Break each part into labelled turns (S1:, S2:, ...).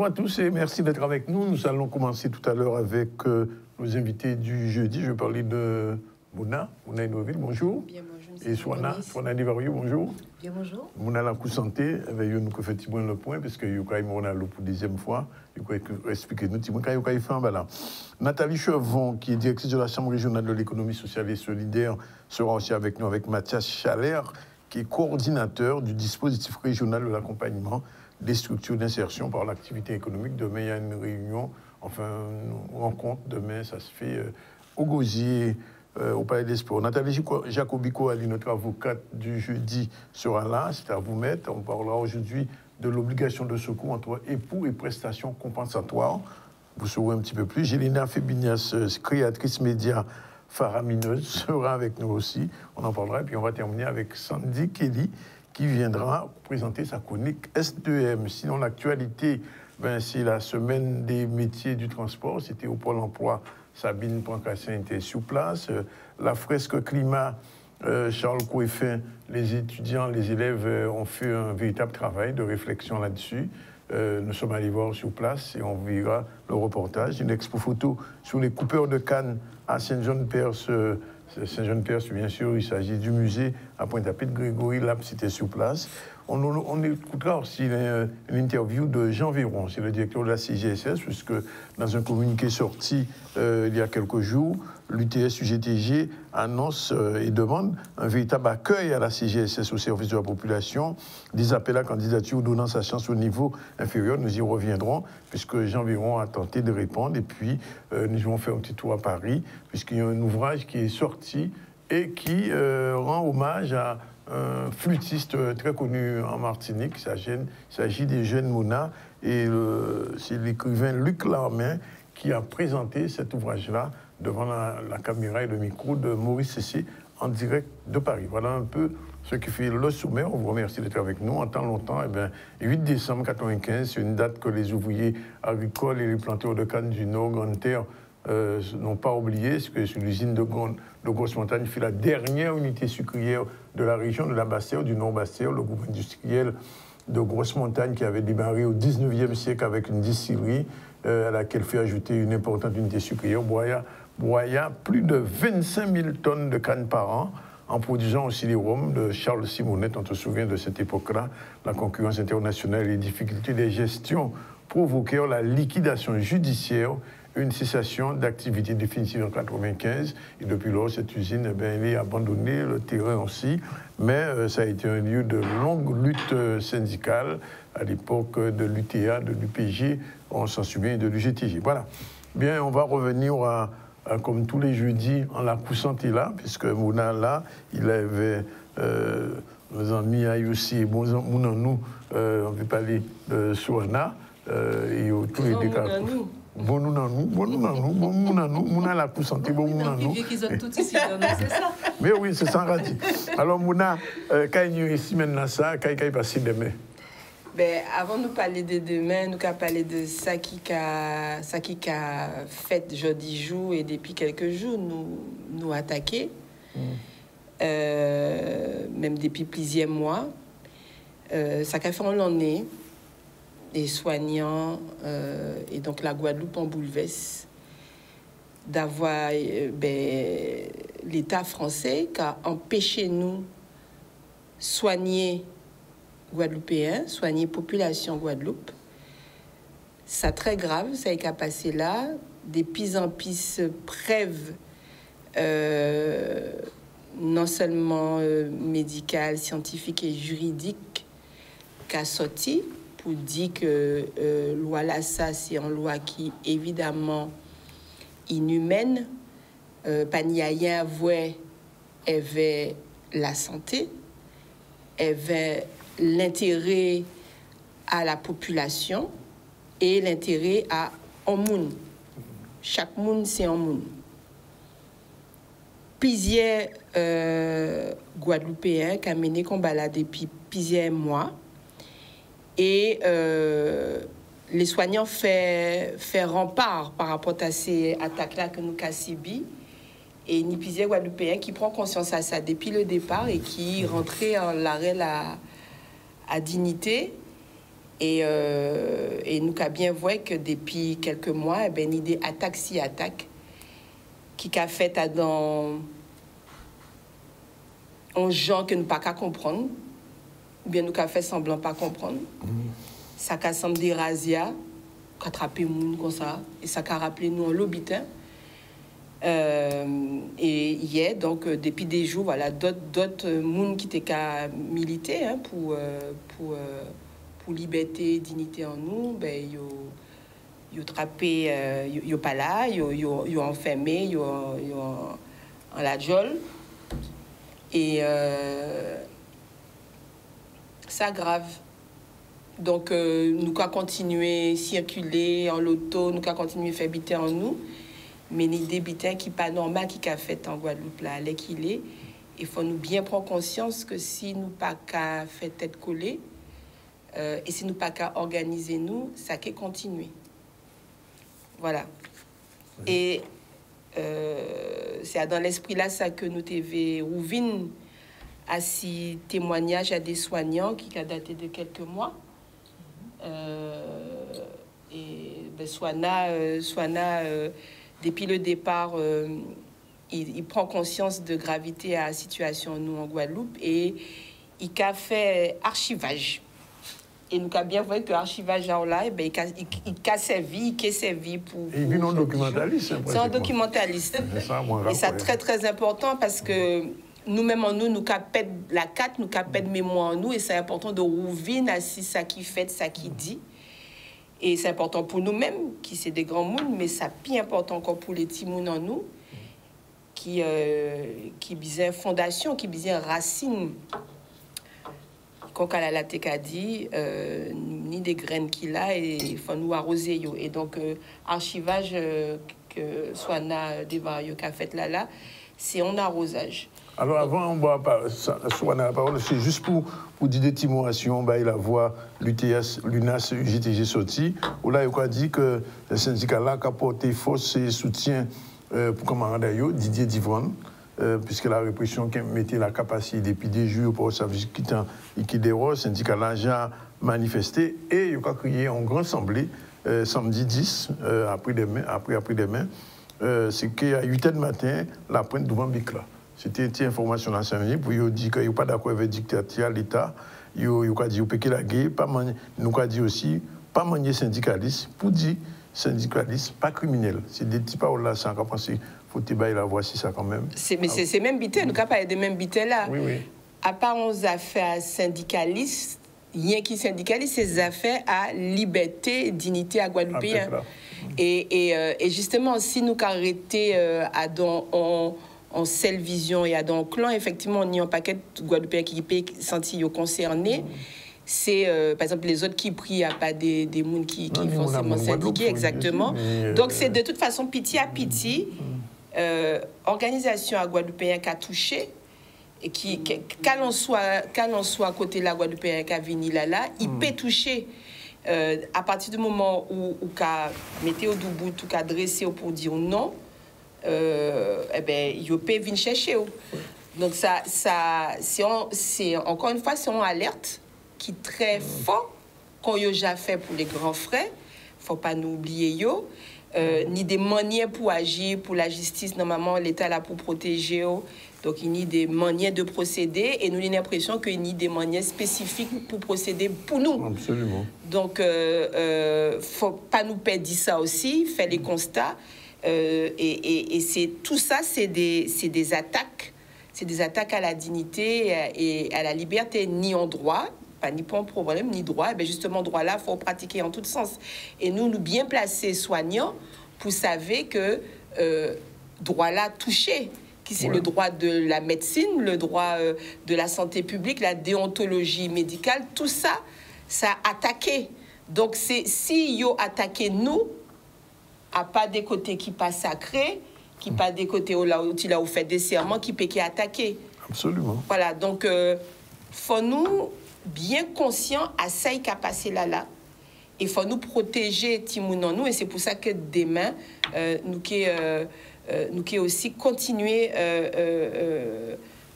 S1: bonjour à tous et merci d'être avec nous. Nous allons commencer tout à l'heure avec nos invités du jeudi. Je vais parler de Mouna Inoville, bonjour.
S2: Bien, bonjour.
S1: Et Soana Divario, bonjour.
S2: Bien, bonjour.
S1: Mouna la santé, nous faisons le point parce que Yukai Mouna pour deuxième fois. Yukai expliquer nous Yukai fait un bala. Nathalie Chevon, qui est directrice de la Chambre régionale de l'économie sociale et solidaire, sera aussi avec nous avec Mathias Chalère, qui est coordinateur du dispositif régional de l'accompagnement des structures d'insertion par l'activité économique. Demain, il y a une réunion, enfin une rencontre. Demain, ça se fait au Gosier, au Palais des Sports. Nathalie Jacobico, notre avocate du jeudi, sera là. C'est à vous mettre. On parlera aujourd'hui de l'obligation de secours entre époux et prestations compensatoires. Vous saurez un petit peu plus. Gélina Fébinias, créatrice média faramineuse, sera avec nous aussi. On en parlera. Et puis on va terminer avec Sandy Kelly, qui viendra présenter sa chronique S2M. Sinon, l'actualité, c'est la semaine des métiers du transport. C'était au Pôle emploi. Sabine Pancassin était sur place. La fresque climat, Charles Coeffin, les étudiants, les élèves ont fait un véritable travail de réflexion là-dessus. Nous sommes allés voir sur place et on verra le reportage. Une expo photo sur les coupeurs de canne à Saint-Jean-de-Perse. Saint-Jean-de-Perse, bien sûr, il s'agit du musée à Pointe-à-Pitre. Grégory Lab, c'était sur place. On écoutera aussi l'interview de Jean Véron, c'est le directeur de la CGSS, puisque dans un communiqué sorti il y a quelques jours, l'UTS-UGTG annonce et demande un véritable accueil à la CGSS au service de la population, des appels à candidature donnant sa chance au niveau inférieur. Nous y reviendrons, puisque Jean Véron a tenté de répondre. Et puis, nous allons faire un petit tour à Paris, puisqu'il y a un ouvrage qui est sorti et qui rend hommage à un flûtiste très connu en Martinique. Il s'agit des jeunes Mouna. Et c'est l'écrivain Luc Larmin qui a présenté cet ouvrage-là devant la caméra et le micro de Maurice Cessé en direct de Paris. Voilà un peu ce qui fait le sommet. On vous remercie d'être avec nous. En tant longtemps, 8 décembre 1995, c'est une date que les ouvriers agricoles et les planteurs de canne du Nord Grande Terre n'ont pas oublié, c'est que sur l'usine de Grosse-Montagne fut la dernière unité sucrière de la région de la Basse-Terre, du Nord-Basse-Terre, le groupe industriel de Grosse-Montagne qui avait démarré au 19e siècle avec une distillerie à laquelle fut ajoutée une importante unité sucrière. Boya plus de 25 000 tonnes de canne par an, en produisant aussi les rhums de Charles Simonette. On se souvient de cette époque-là, la concurrence internationale et les difficultés des gestions provoquèrent la liquidation judiciaire, une cessation d'activité définitive en 1995. Et depuis lors, cette usine elle est abandonnée, le terrain aussi. Mais ça a été un lieu de longue lutte syndicale à l'époque de l'UTA, de l'UPG, on s'en souvient, de l'UGTG. Voilà. Bien, on va revenir comme tous les jeudis, en la coussante là, puisque Mouna là, il avait nos amis aussi, et bon, nous, on peut parler de Soana, et tous les décalés. Bon, nous, Mouna la coussante, bon, Mouna nous.
S2: Qu'ils ont tout ici, c'est ça.
S1: Mais oui, c'est ça, radis. Alors, Mouna, quand il y a ici maintenant ça, quand il passe demain?
S2: Ben, avant de nous parler de demain, nous allons parler de ça qui a fait jeudi jour et depuis quelques jours nous attaquer, même depuis plusieurs mois. Ça a fait l'année, les soignants et donc la Guadeloupe en bouleverse d'avoir l'État français qui a empêché nous soigner Guadeloupéens, soigner population Guadeloupe. C'est très grave, ça a passé là. Des pis en pis preuves, non seulement médicales, scientifiques et juridiques, qu'a sorti pour dire que loi là, ça, c'est une loi qui évidemment inhumaine. Pas ni rien voir avec la santé, avec l'intérêt à la population et l'intérêt à un monde. Chaque monde, c'est un monde. Plusieurs Guadeloupéens qui ont mené combat là depuis plusieurs mois. Et les soignants font rempart par rapport à ces attaques-là que nous avons subies. Et ni plusieurs Guadeloupéens qui prennent conscience à ça depuis le départ et qui rentraient en l'arrêt à dignité Et nous avons bien vu que depuis quelques mois, il y a une idée attaque si attaque qui a fait dans un gens que nous pas qu'à comprendre, ou bien nous avons fait semblant pas comprendre. Ça a semblé des razzias, attraper moun comme ça, et ça a rappelé nous en l'habitant. Et hier, donc depuis des jours, voilà, d'autres moun qui étaient qu'à militer hein, pour liberté, dignité en nous, ben yo trappé, yo pas là, yo enfermé, yo en la geôle. Et ça grave. Donc nous qu'à continuer circuler en l'auto, nous qu'à continuer faire habiter en nous, mais les débitants qui pas normal qui a fait en Guadeloupe là, là qu'il est, il faut nous bien prendre conscience que si nous pas qu'à faire tête collée et si nous pas qu'à organiser nous, ça qu'est continuer. Voilà. Oui. Et c'est dans l'esprit là ça que nous t'avons ouvert à ces témoignages à des soignants qui a daté de quelques mois. Et ben, Soana, depuis le départ, il prend conscience de gravité à la situation nous en Guadeloupe et il a fait archivage. Et nous avons bien vu que l'archivage là, ben, il a servi pour...
S1: Et il est un documentaliste.
S2: C'est un documentaliste. Et c'est très très important parce que nous-mêmes en nous capons la carte, nous capons mémoire en nous et c'est important de rouvrir à ça qui fait, ça qui dit. Et c'est important pour nous-mêmes, qui c'est des grands mondes, mais c'est plus important encore pour les petits mondes en nous, qui bisent fondation, qui bisent racine. Quand elle a dit, ni des graines qu'il a, et il faut nous arroser. Et donc, archivage que Soana Devario a fait là, c'est un arrosage.
S1: Alors avant, on va Soana la parole, c'est juste pour dire des timorations, bah, il a voix l'UTS, l'UNAS, UGTG sorti, où là, il a dit que le syndicat là a porté force et soutien pour camarade Didier Divron, puisque la répression qui mettait la capacité depuis des jours pour service qui déroge, le syndicat là a manifesté et il a créé une grande assemblée samedi 10, après-demain, c'est qu'à 8h du matin, la pointe devant Bicla. C'était une information dans 5 minutes pour dire qu'il n'y a pas d'accord avec le dictateur, l'État. Il a dit qu'il y a la guerre, nous avons dit aussi pas manier syndicaliste, pour dire syndicaliste, pas criminel. C'est des petits paroles là, ça, on pense faut débattre la voix, ça quand même.
S2: Mais c'est même bité, nous avons parlé de même bité là.
S1: Oui, oui.
S2: À part aux affaires syndicalistes, rien qui syndicaliste, c'est des affaires à liberté, dignité à Guadeloupéen. Et justement, si nous arrêtons en seule vision et à dans le clan, effectivement, on y a un paquet de Guadeloupéens qui peut sentir concernés. C'est, par exemple, les autres qui prient à pas des gens qui forcément syndiqués, exactement. Donc, c'est de toute façon, pitié à pitié, organisation à Guadeloupéen qui a touché, et qu'à l'on soit à côté de la Guadeloupéen qui a venu là, il peut toucher. À partir du moment où qu'a mettez au bout, tout qu'a dressé pour dire non, eh ben il peut venir chercher. Donc ça c'est encore une fois c'est une alerte qui est très fort qu'on y a déjà fait pour les grands frères. Faut pas nous oublier ni des manières pour agir pour la justice. Normalement l'État là pour protéger. Donc, il y a des manières de procéder et nous avons l'impression qu'il y a des manières spécifiques pour procéder pour nous.
S1: Absolument.
S2: Donc, il ne faut pas nous perdre ça aussi, faire les constats. Et tout ça, c'est des attaques. C'est des attaques à la dignité et à la liberté, ni en droit, ni pas en problème, ni droit. Mais justement, droit là, il faut pratiquer en tout sens. Et nous bien placés soignants pour savoir que droit là touché. C'est le droit de la médecine, le droit de la santé publique, la déontologie médicale, tout ça, ça a attaqué. Donc, si yo attaqué nous, à pas des côtés qui pas sacrés, qui pas des côtés où là où fait des serments, qui peut attaquer.
S1: Absolument.
S2: Voilà, donc, faut nous bien conscients à ça qui a passé là. Il faut nous protéger Timoun en nous, et c'est pour ça que demain, nous qui aussi continuer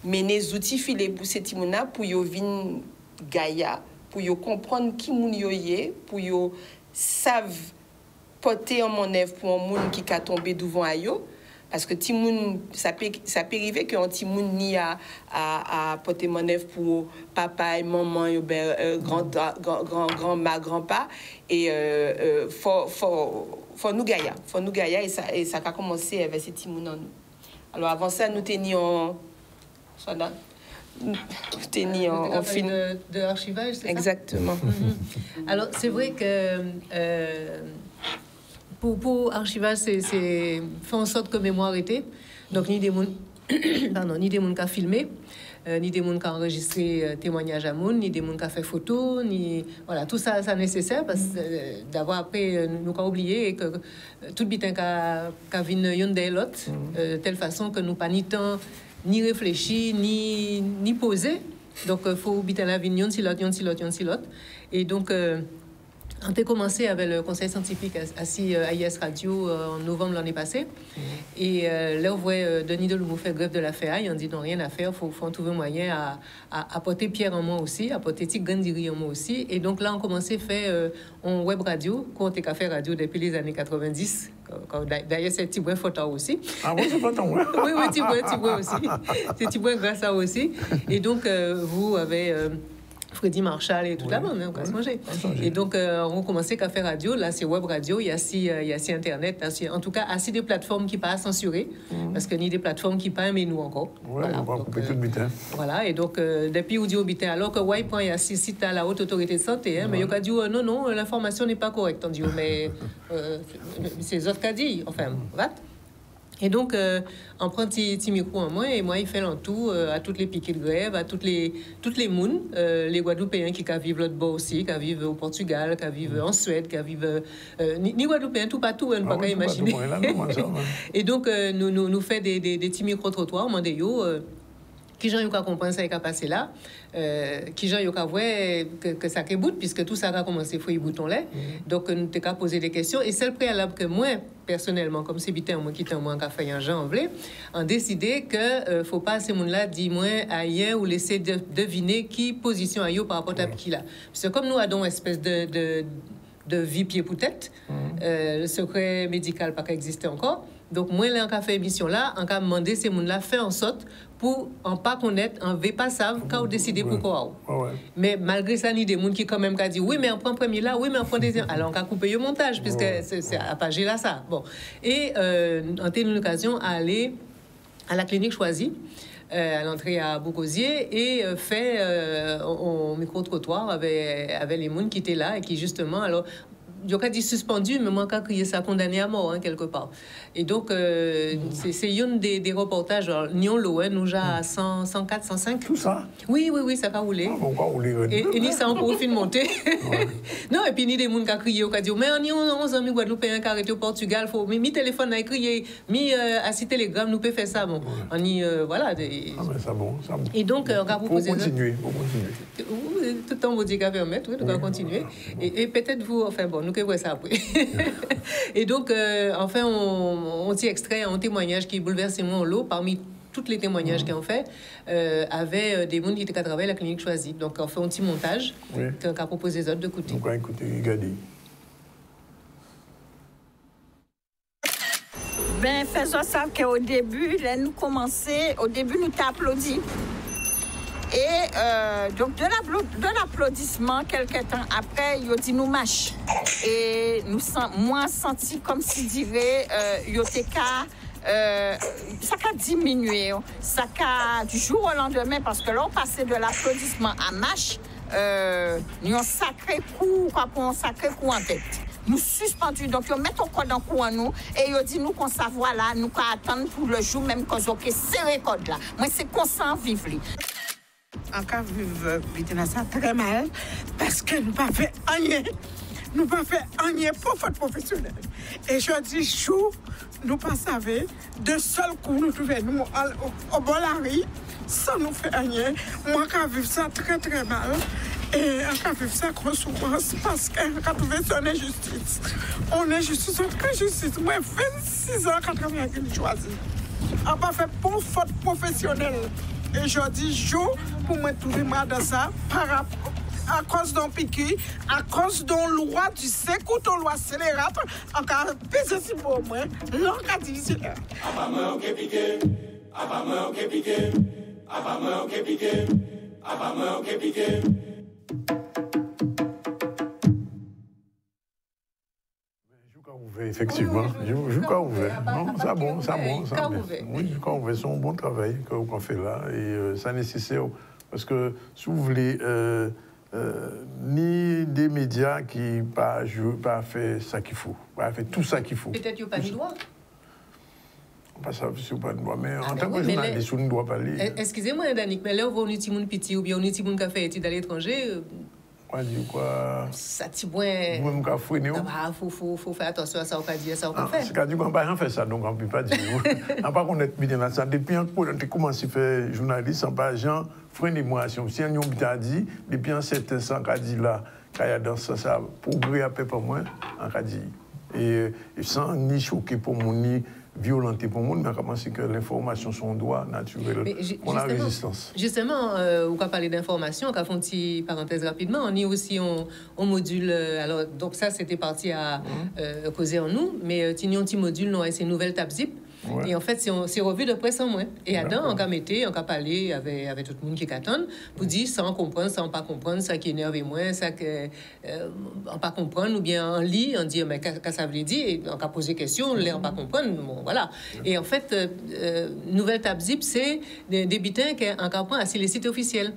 S2: mener des outils filés pour ces timona pour y venir Gaïa pour yo comprendre qui moun yo yé, pour yo savent porter en manœuvre pour un monde qui a tombé devant à yo. Parce que Timoun, ça peut arriver qu'un Timoun ni à porter manœuvre pour papa et maman, grand-mère, grand-père. Et faut nous gagner. Faut nous gagner et ça a commencé avec ces Timoun en nous. Alors avant ça, nous tenions en film
S3: de archivage, c'est ça?
S2: Exactement.
S3: Alors c'est vrai que pour archivage, c'est faire en sorte que mémoire était. Donc ni des gens ni des gens qui ont filmé, ni des gens qui ont enregistré témoignages à moun, ni des gens qui ont fait photo, ni voilà, tout ça c'est nécessaire parce que d'avoir après nous pas oublié que tout bitin qu'a vinn yon de l'autre telle façon que nous pas ni temps ni réfléchir ni poser. Donc faut bitin la vinn yon si l'autre et donc on a commencé avec le conseil scientifique assis à IS Radio en novembre l'année passée. Et là, on voit Denis Deloumou faire grève de la FEA. On dit non, rien à faire, il faut trouver un moyen à apporter Pierre en moi aussi, à apporter Tic Gandiri en moi aussi. Et donc là, on a commencé à faire en web radio, quand on a fait radio depuis les années 90. D'ailleurs, c'est Tibouin Fota aussi.
S1: Ah bon, c'est pas ton ouais.
S3: Oui, Tibouin aussi. C'est Tibouin grâce à aussi. Et donc, vous avez... Freddy Marshall et tout là, mais on va se manger. Et donc, on commençait à faire radio. Là, c'est web radio. Il y a si Internet. En tout cas, assez des plateformes qui pas censurées. Parce que ni des plateformes qui pas aimé nous encore.
S1: Oui, on va couper tout le bitin.
S3: Voilà. Et donc, depuis audio bitin, alors que point il y a six sites à la haute autorité de santé. Mais il y a dit, non, l'information n'est pas correcte. On dit, mais c'est les autres qui ont dit. Enfin, voilà. Et donc, on prend petit micro en moi et moi, il fait l'entour à toutes les piquets de grève, à toutes les mounes, les Guadeloupéens qui vivent l'autre bord aussi, qui vivent au Portugal, qui vivent en Suède, qui vivent... ni Guadeloupéens, tout partout, on ne peut pas imaginer. Et donc, nous fait des petits micro-trottoirs, on dit, qui gens qui comprennent ça et qui passé là, qui gens qui voient que ça bout puisque tout ça a commencé fouiller bouton là. Donc nous t'ai qu'à poser des questions et c'est le préalable que moi personnellement comme c'est bitin moi qui était moi qui fait un genre en décidé que faut pas ces monde là dire moi ailleurs ou laisser deviner qui position à yo par rapport à qui là. Parce que comme nous avons une espèce de vie pied pour tête, le secret médical pas existé encore. Donc, moi, là, en fait émission là, en cas demander ces gens-là, faire en sorte pour en pas connaître, en veut pas savoir quand on décide pourquoi. Mais malgré ça, il y a des gens qui quand même disent oui, mais on prend premier là, oui, mais on prend deuxième. Alors, on a coupé le montage, puisque c'est à pas gérer là ça. Bon. Et on a eu l'occasion d'aller à la clinique choisie. À l'entrée à Bougosier et fait un micro-trottoir avec les gens qui étaient là et qui justement alors il y a dit suspendu, mais moi, quand crié ça condamné à mort, quelque part. Et donc, c'est une des reportages. Nyon Loen, nous a 104, 105.
S1: Tout ça?
S3: Oui, ça va rouler.
S1: Ah, on va rouler.
S3: Et ni ça encore fin monter. Non, et puis ni des gens qui ont crié, qui ont dit, mais on a mis Guadeloupéens qui arrêtent au Portugal, faut mi téléphone à crier, mi à si télégramme, nous peut faire ça. Bon, on y, voilà. Ah,
S1: mais ça bon, ça bon.
S3: Et donc, on va proposer.
S1: Faut continuer.
S3: Tout le temps, vous dites qu'à permettre, oui, on va continuer. Et peut-être vous, enfin, bon, nous que voyez ça après. Et donc, enfin, on dit extrait un témoignage qui bouleverse mon lot parmi tous les témoignages qu'on fait avec des gens qui étaient à travailler à la clinique choisie. Donc, on fait un petit montage qu'on a proposé aux autres de côté.
S1: Donc, écoutez, regardez.
S4: Ben, faisons ça qu'au début, là, nous commençons, au début, nous t'applaudis. Et donc, de l'applaudissement, quelques temps après, il dit nous marche. Et nous moi senti comme si dirait, ça a diminué, ça a du jour au lendemain, parce que là, on passait de l'applaudissement à marche, nous avons un sacré coup en tête. Nous suspendus, donc ils mettent encore dans le coup en nous et ils disent nous qu'on savoir là, nous qu'on attendre pour le jour même qu'on a ces records là. Moi, c'est qu'on s'en vive.
S5: En cas vivre ça très mal parce que nous pas fait rien. Nous pas fait rien pour faute professionnelle. Et je dis chou, nous pas savons de seul coup nous trouvons nous au bord de la rue sans nous faire rien. Moi quand vivre ça très très mal. Et on a vu ça comme souffrance parce qu'on a trouvé son injustice. On est justice, on est justice. Moi, 26 ans quand on a choisi. On n'a pas fait pour faute professionnelle. Et je dis, jour, pour me trouver mal dans ça, par rapport à cause d'un piqui, à cause d'une loi du sécoute, une loi scélérate, en cas de pèse pour moi, l'enquête difficile.
S1: Effectivement, je crois ouvert. Non, ça bon, ça bon. Oui, je crois ouvert, c'est un bon travail qu'on fait là et ça nécessaire parce que si vous voulez, ni des médias qui pas fait ça qu'il faut, pas fait tout ça qu'il faut.
S3: Peut-être qu'il n'y a pas de droit.
S1: Pas ça, c'est pas de droit, mais en tant que journaliste, on ne doit pas lire.
S3: Excusez-moi, Danick, mais là, on utilise mon petit ou bien on utilise mon café études à l'étranger.
S1: Quoi?
S3: Ça t'y boit. Faut faire attention à ça, on va dire ça, on va faire.
S1: C'est qu'à dire qu'on va faire ça, donc on ne peut pas dire. On va connaître bien ça. Depuis qu'on a commencé à faire journaliste, on va genre freiner moi. Si on a dit, depuis un certain temps, on a dit là, qu'il y a dans ça, progrès à peu près moins, on a dit. Et sans ni choquer pour mon ni violenter pour moi, mais comment c'est que l'information sont un droit naturel pour la résistance.
S3: Justement, on va parler d'information, on va faire une petite parenthèse rapidement. On y aussi on module, alors donc ça c'était parti à causer en nous, mais il y a un petit module, non, c'est nouvelle tab zip. Ouais. Et en fait, c'est revu de près en moins. Et Adam, on a metté, on a parlé avec tout le monde qui attend pour dire sans comprendre, sans pas comprendre, ça qui énerve moins, ça que on pas comprendre, ou bien on lit, on dit mais qu'est-ce que ça veut dire, et on a posé des questions, on pas comprendre, bon voilà. Et en fait, nouvelle tab zip, c'est des bulletins qu'on apprend à les sites officiels.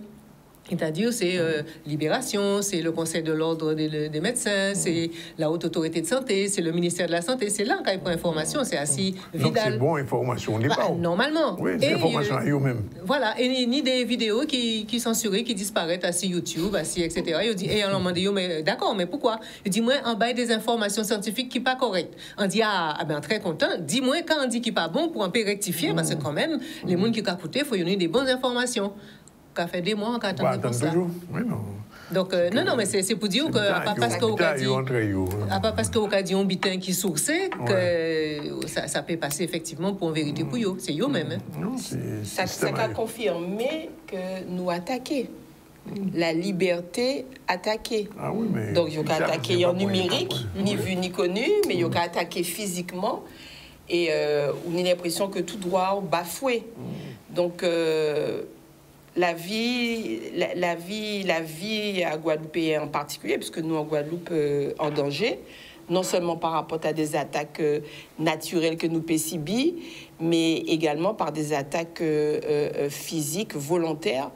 S3: C'est-à-dire, c'est Libération, c'est le Conseil de l'Ordre des médecins, c'est la Haute Autorité de Santé, c'est le ministère de la Santé. C'est là qu'on prend information, c'est assez Vidal.
S1: Donc, c'est bon, information au départ.
S3: Normalement.
S1: Oui, c'est information à eux-mêmes.
S3: Voilà, et ni des vidéos qui censurées, qui disparaissent à YouTube, etc. Et on leur demande, mais d'accord, mais pourquoi? Il dit, moi, en bas des informations scientifiques qui ne sont pas correctes. On dit, ben, très content. Dis-moi, quand on dit qu'il n'est pas bon, pour un peu rectifier, parce que quand même, les gens qui ont écouté, il faut y donner des bonnes informations. Ça fait des mois qu'on attend pour ça.
S1: Oui, non.
S3: Donc, non, mais c'est pour dire que, pas parce qu'on a dit un bitin qui sourçait, que ça peut passer effectivement pour une vérité pour eux. C'est eux-mêmes.
S2: Ça a confirmé que nous attaquons. La liberté attaquée.
S1: Ah oui, mais
S2: donc, il y a attaqué en numérique, ni vu ni connu, mais il y a attaqué physiquement. Et on a l'impression que tout droit est bafoué. Donc, la vie à Guadeloupe en particulier, puisque nous en Guadeloupe en danger, non seulement par rapport à des attaques naturelles que nous pouvons subir, mais également par des attaques physiques volontaires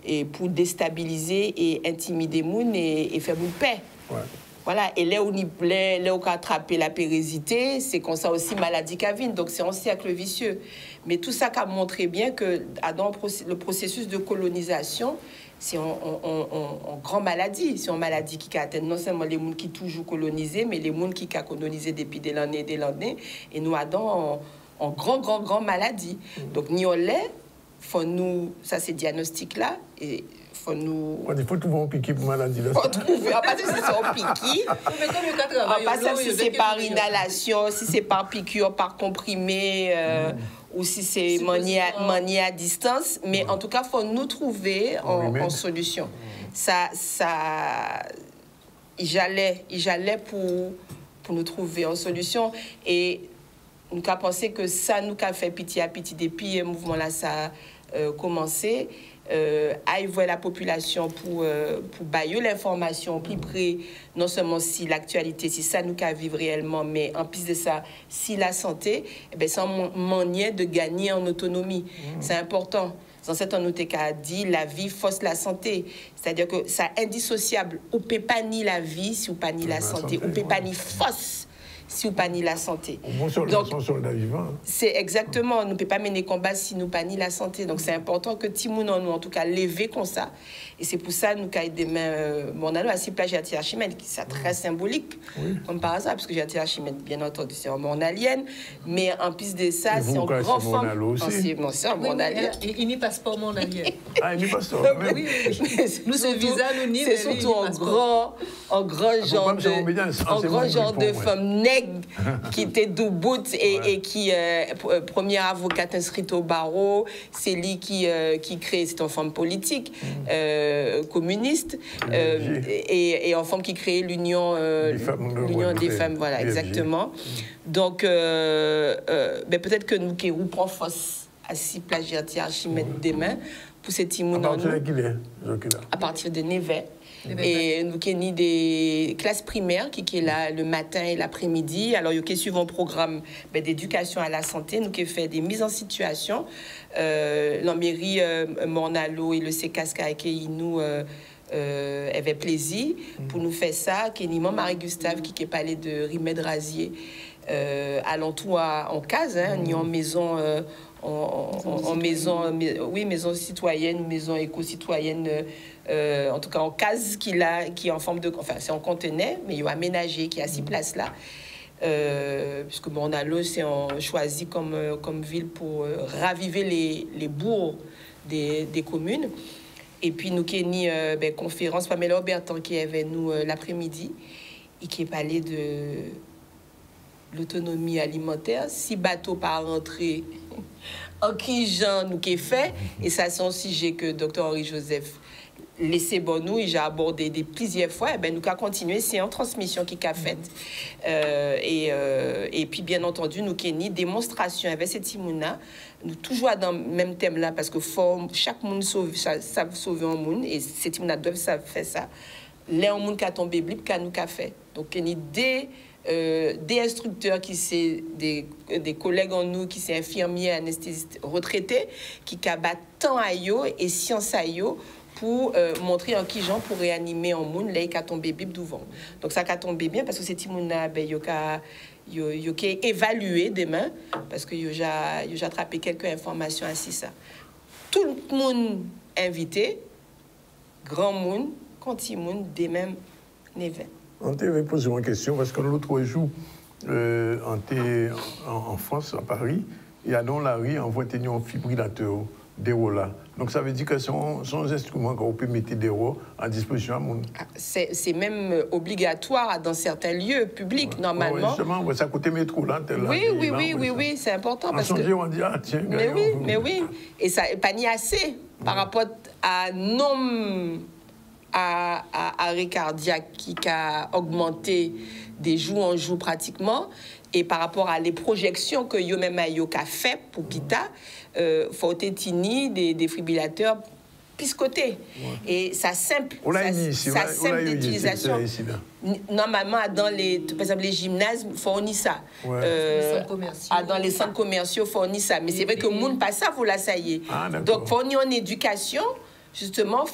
S2: et pour déstabiliser et intimider les gens et faire une paix. Ouais. Voilà, et là où on a attrapé la pérésité, c'est comme ça aussi maladie cavine, donc c'est un cercle vicieux. Mais tout ça a montré bien que dans le processus de colonisation, c'est une grande maladie. C'est une maladie qui atteint non seulement les gens qui sont toujours colonisés, mais les gens qui sont colonisés depuis des années. Et nous avons une grande maladie. Donc, nous, faut nous, ça c'est diagnostic là, et faut nous...
S1: Il faut trouver un piqui pour maladie là.
S2: Faut trouver, en passant si c'est un piqui, en passant si c'est par inhalation, si c'est par piqûre, par comprimé, ou si c'est manier à distance, mais en tout cas, faut nous trouver en solution. J'allais pour nous trouver en solution, et nous avons pensé que ça nous a fait petit à petit depuis le mouvement là ça a commencé. À voir la population pour bailler l'information plus près, non seulement si l'actualité, si ça nous a vivre réellement, mais en plus de ça, si la santé, c'est un moyen de gagner en autonomie. C'est important. Dans cette on a dit, la vie force la santé. C'est-à-dire que c'est indissociable. On ne peut pas ni la vie si on ne peut pas ni la santé. On ne peut pas ni force si on pas ni la santé.
S1: Donc,
S2: c'est exactement, on ne peut pas mener combat si nous pas ni la santé. Donc, c'est important que Timoun en nous, en tout cas, lever comme ça. Et c'est pour ça que nous avons demain, on a à 6 plages à Archimède, qui est très symbolique, comme par hasard, parce que j'ai Archimède, bien entendu, c'est un monde alien, mais en plus de ça, c'est un grand femme. C'est un monde alien.
S3: Il n'y passe pas au monde alien.
S1: Ah, il n'y passe pas.
S3: Nous, ce visa, nous n'y
S2: c'est surtout un grand genre de femme nègre collègue qui était d'Ubud et qui première avocate inscrite au barreau, c'est lui qui crée, c'est une femme politique communiste et en forme qui crée l'union des femmes, voilà, exactement. Donc peut-être que nous qui prenons force à 6 plagiats Archimède demain pour cette immunité. À partir de Névet. Et nous avons des classes primaires qui sont là le matin et l'après-midi. Alors, nous suivons un programme d'éducation à la santé. Nous avons fait des mises en situation. La mairie Mornalo et le CECASCA qui nous avaient plaisir pour nous faire ça. Kenimo Marie-Gustave qui est parlé de Rimed Razier alentour en case, ni en maison. En maison, oui, maison citoyenne, maison éco-citoyenne, en tout cas en case qui est en forme de, enfin c'est en conteneur, mais il y a aménagé, qui a 6 places là, puisque Mornalo c'est choisi comme ville pour raviver les bourgs des communes. Et puis nous qui avons conférence Pamela Aubertan qui est avec nous l'après-midi et qui est parlé de l'autonomie alimentaire, 6 bateaux par entrée. En qui Jean nous qui fait, et ça c'est un sujet que Dr Henri Joseph laissé bon nous, et j'ai abordé plusieurs fois, et nous avons continué, c'est en transmission qui a fait. Et puis bien entendu, nous avons une démonstration avec cette Timouna, nous toujours dans le même thème là, parce que chaque monde savent sauver un monde, et cette Timouna doivent faire ça. Là, un monde qui a tombé blip, qui a nous fait. Donc il y a des instructeurs qui sont des collègues en nous, qui sont infirmiers, anesthésistes retraités, qui cabattent tant à yo et science à yo pour montrer en qui gens pour réanimer en monde là qui a tombé bib devant. Donc ça a tombé bien parce que c'est Timouna yo évalué demain parce que yo attrapé quelques informations ainsi ça. Tout le monde invité, grand monde, petit monde des mêmes événements.
S1: On t'avait posé une question parce que l'autre jour, en France, à Paris, il y a dans la rue, on voit un fibrillateur d'euros là. Donc ça veut dire que sont des instruments qu'on peut mettre d'euros à disposition à monde.
S2: C'est même obligatoire dans certains lieux publics, normalement.
S1: Justement, ça coûte métro là.
S2: Oui, c'est important. Parce que...
S1: on dit, ah tiens,
S2: mais oui. Et ça n'est pas ni assez par rapport à nombre... à arrêt cardiaque qui a augmenté des jours en jour pratiquement, et par rapport à les projections que yo-même a fait pour Pita, faut tenir des défibrillateurs piscotés. Et ça simple d'utilisation. Normalement, dans par exemple, les gymnases fournissent ça. Dans les centres commerciaux fournissent ça. Mais c'est vrai que le monde pas ça, vous la saillez. Donc, fournir en éducation. Justement, il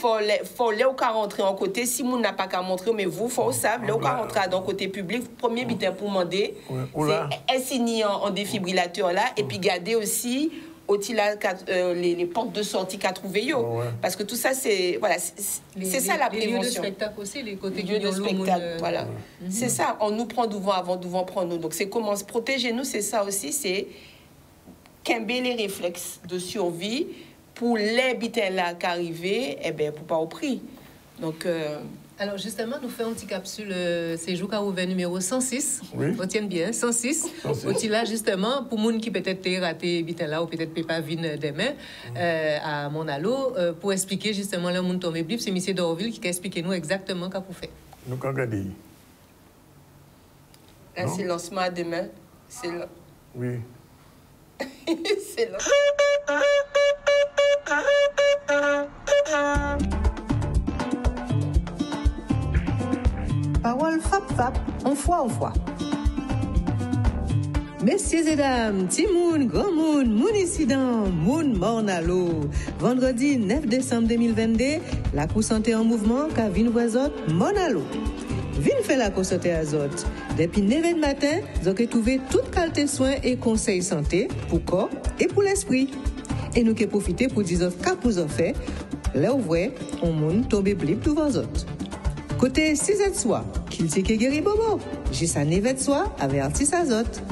S2: faut les rentrer en côté. Si vous n'avez pas qu'à montrer, mais vous, il faut savoir, les rentrer dans le côté public. Premier bitin pour demander, c'est assigner en défibrillateur là, et puis garder aussi les portes de sortie qu'a trouvé parce que tout ça, c'est ça la prévention. Les lieux de
S3: spectacle aussi, les côtés
S2: lieux de spectacle, voilà. C'est ça, on nous prend devant avant devant prendre nous. Donc c'est comment se protéger nous, c'est ça aussi, c'est quimber les réflexes de survie. Pour les bitins là qui arrivent, pour pas au prix. Donc,
S3: alors justement, nous faisons une petite capsule séjour qui a ouvert numéro 106.
S1: Oui.
S3: On tient bien, 106. On là justement pour les gens qui peut-être raté bitin là ou peut-être pas venir demain à Mornalo pour expliquer justement le monde tombé blip. C'est M. Dorville qui explique nous exactement ce qu'on fait.
S1: Nous avons regardé.
S2: Là, c'est le lancement à demain. C'est là.
S1: Oui.
S2: C'est là.
S6: Parole fap, on fois. Messieurs et dames, Timoun, Grand Moun, Moun Incident, Moun Mornalo. Vendredi 9 décembre 2022, la Cour Santé en mouvement, Kavin Voisot, Mornalo. Vin fait la Cour Santé Azot. Depuis 9h du matin, vous avez trouvé toute qualité soins et conseils santé pour corps et pour l'esprit. Et nous qui profiter pour dire qu'à vous en fait, là où vous voyez, on monde tomber blip tout vos autres. Côté 6 de soie, qu'il t'y guéri bobo, j'ai sa 9 de soie avec artiste azote.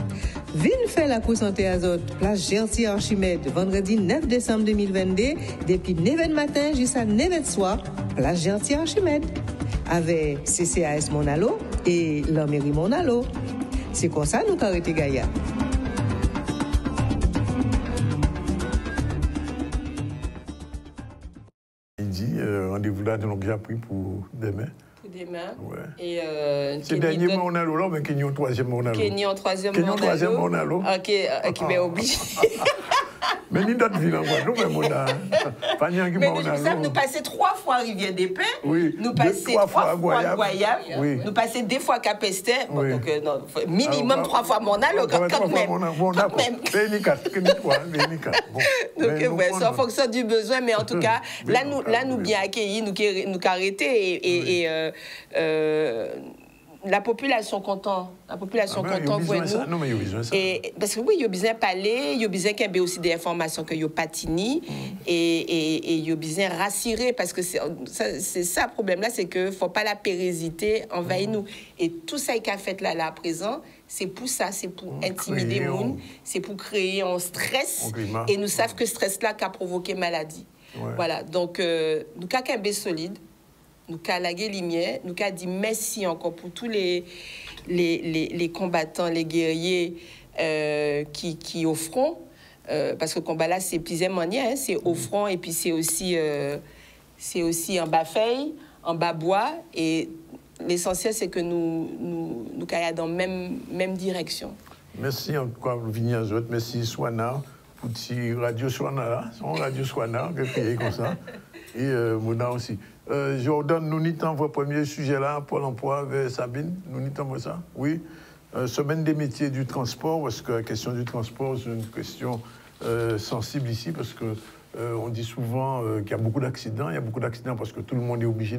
S6: Vin fait la Cour Santé Azote, place Gertier Archimède, vendredi 9 décembre 2022, depuis 9h du matin jusqu'à 9h de soir, place Gertier Archimède, avec CCAS Mornalo et la mairie Mornalo. C'est comme ça nous arrêter Gaïa.
S1: Il dit rendez-vous là, donc j'ai pris pour demain.
S2: Pour demain.
S1: Ouais.
S2: Et
S1: c'est le dernier mois on a l'eau là, mais qu'il y a un troisième mois on a l'eau.
S2: Qu'il y a un troisième mois on a l'eau. Ok, mais obligé.
S1: Mais ni d'autres villes en Guadeloupe, mais on a. Pas ni un qui
S2: mais
S1: on a l'eau.
S2: Nous passer 3 fois Rivière des Pins.
S1: Oui.
S2: Nous passer 3 fois Guayab.
S1: Oui.
S2: Nous passer 2 fois Capestin. Bon,
S1: Oui.
S2: donc, non, minimum 3 fois Monalo quand même.
S1: Quand même.
S2: Donc, ouais, c'est en fonction du besoin, mais en tout cas, là, nous bien accueillis, nous arrêtés et la population content. La population content pour nous.
S1: Non, mais il y a besoin de ça.
S2: Et, parce que oui, il y a besoin de parler, il y a besoin qu'il y ait aussi des informations que il y a patini et il y a besoin de rassurer parce que c'est ça le problème là, c'est que faut pas la pérésité envahir nous. Et tout ça qui a fait là à présent, c'est pour ça, c'est pour intimider les gens, c'est pour créer un stress et nous savons que ce stress là qui a provoqué maladie. Ouais. Voilà, donc nous avons un solide. Nous avons lagué lumière, nous avons dit merci encore pour tous les combattants, les guerriers qui au front, parce que le combat là, c'est plusieurs manières, c'est au front et puis c'est aussi en bas feuille, en bas bois, et l'essentiel c'est que nous caillons dans la même direction.
S1: Merci encore, Vigny Azot, merci Swana, pour petit Radio Swana là, son Radio Swana, que crier comme ça, et Mouna aussi. Jordan, nous n'y t'envoie premier sujet là, Pôle emploi vers Sabine, nous n'y t'envoie ça? Oui. Semaine des métiers du transport, parce que la question du transport, c'est une question sensible ici, parce que on dit souvent qu'il y a beaucoup d'accidents. Il y a beaucoup d'accidents parce que tout le monde est obligé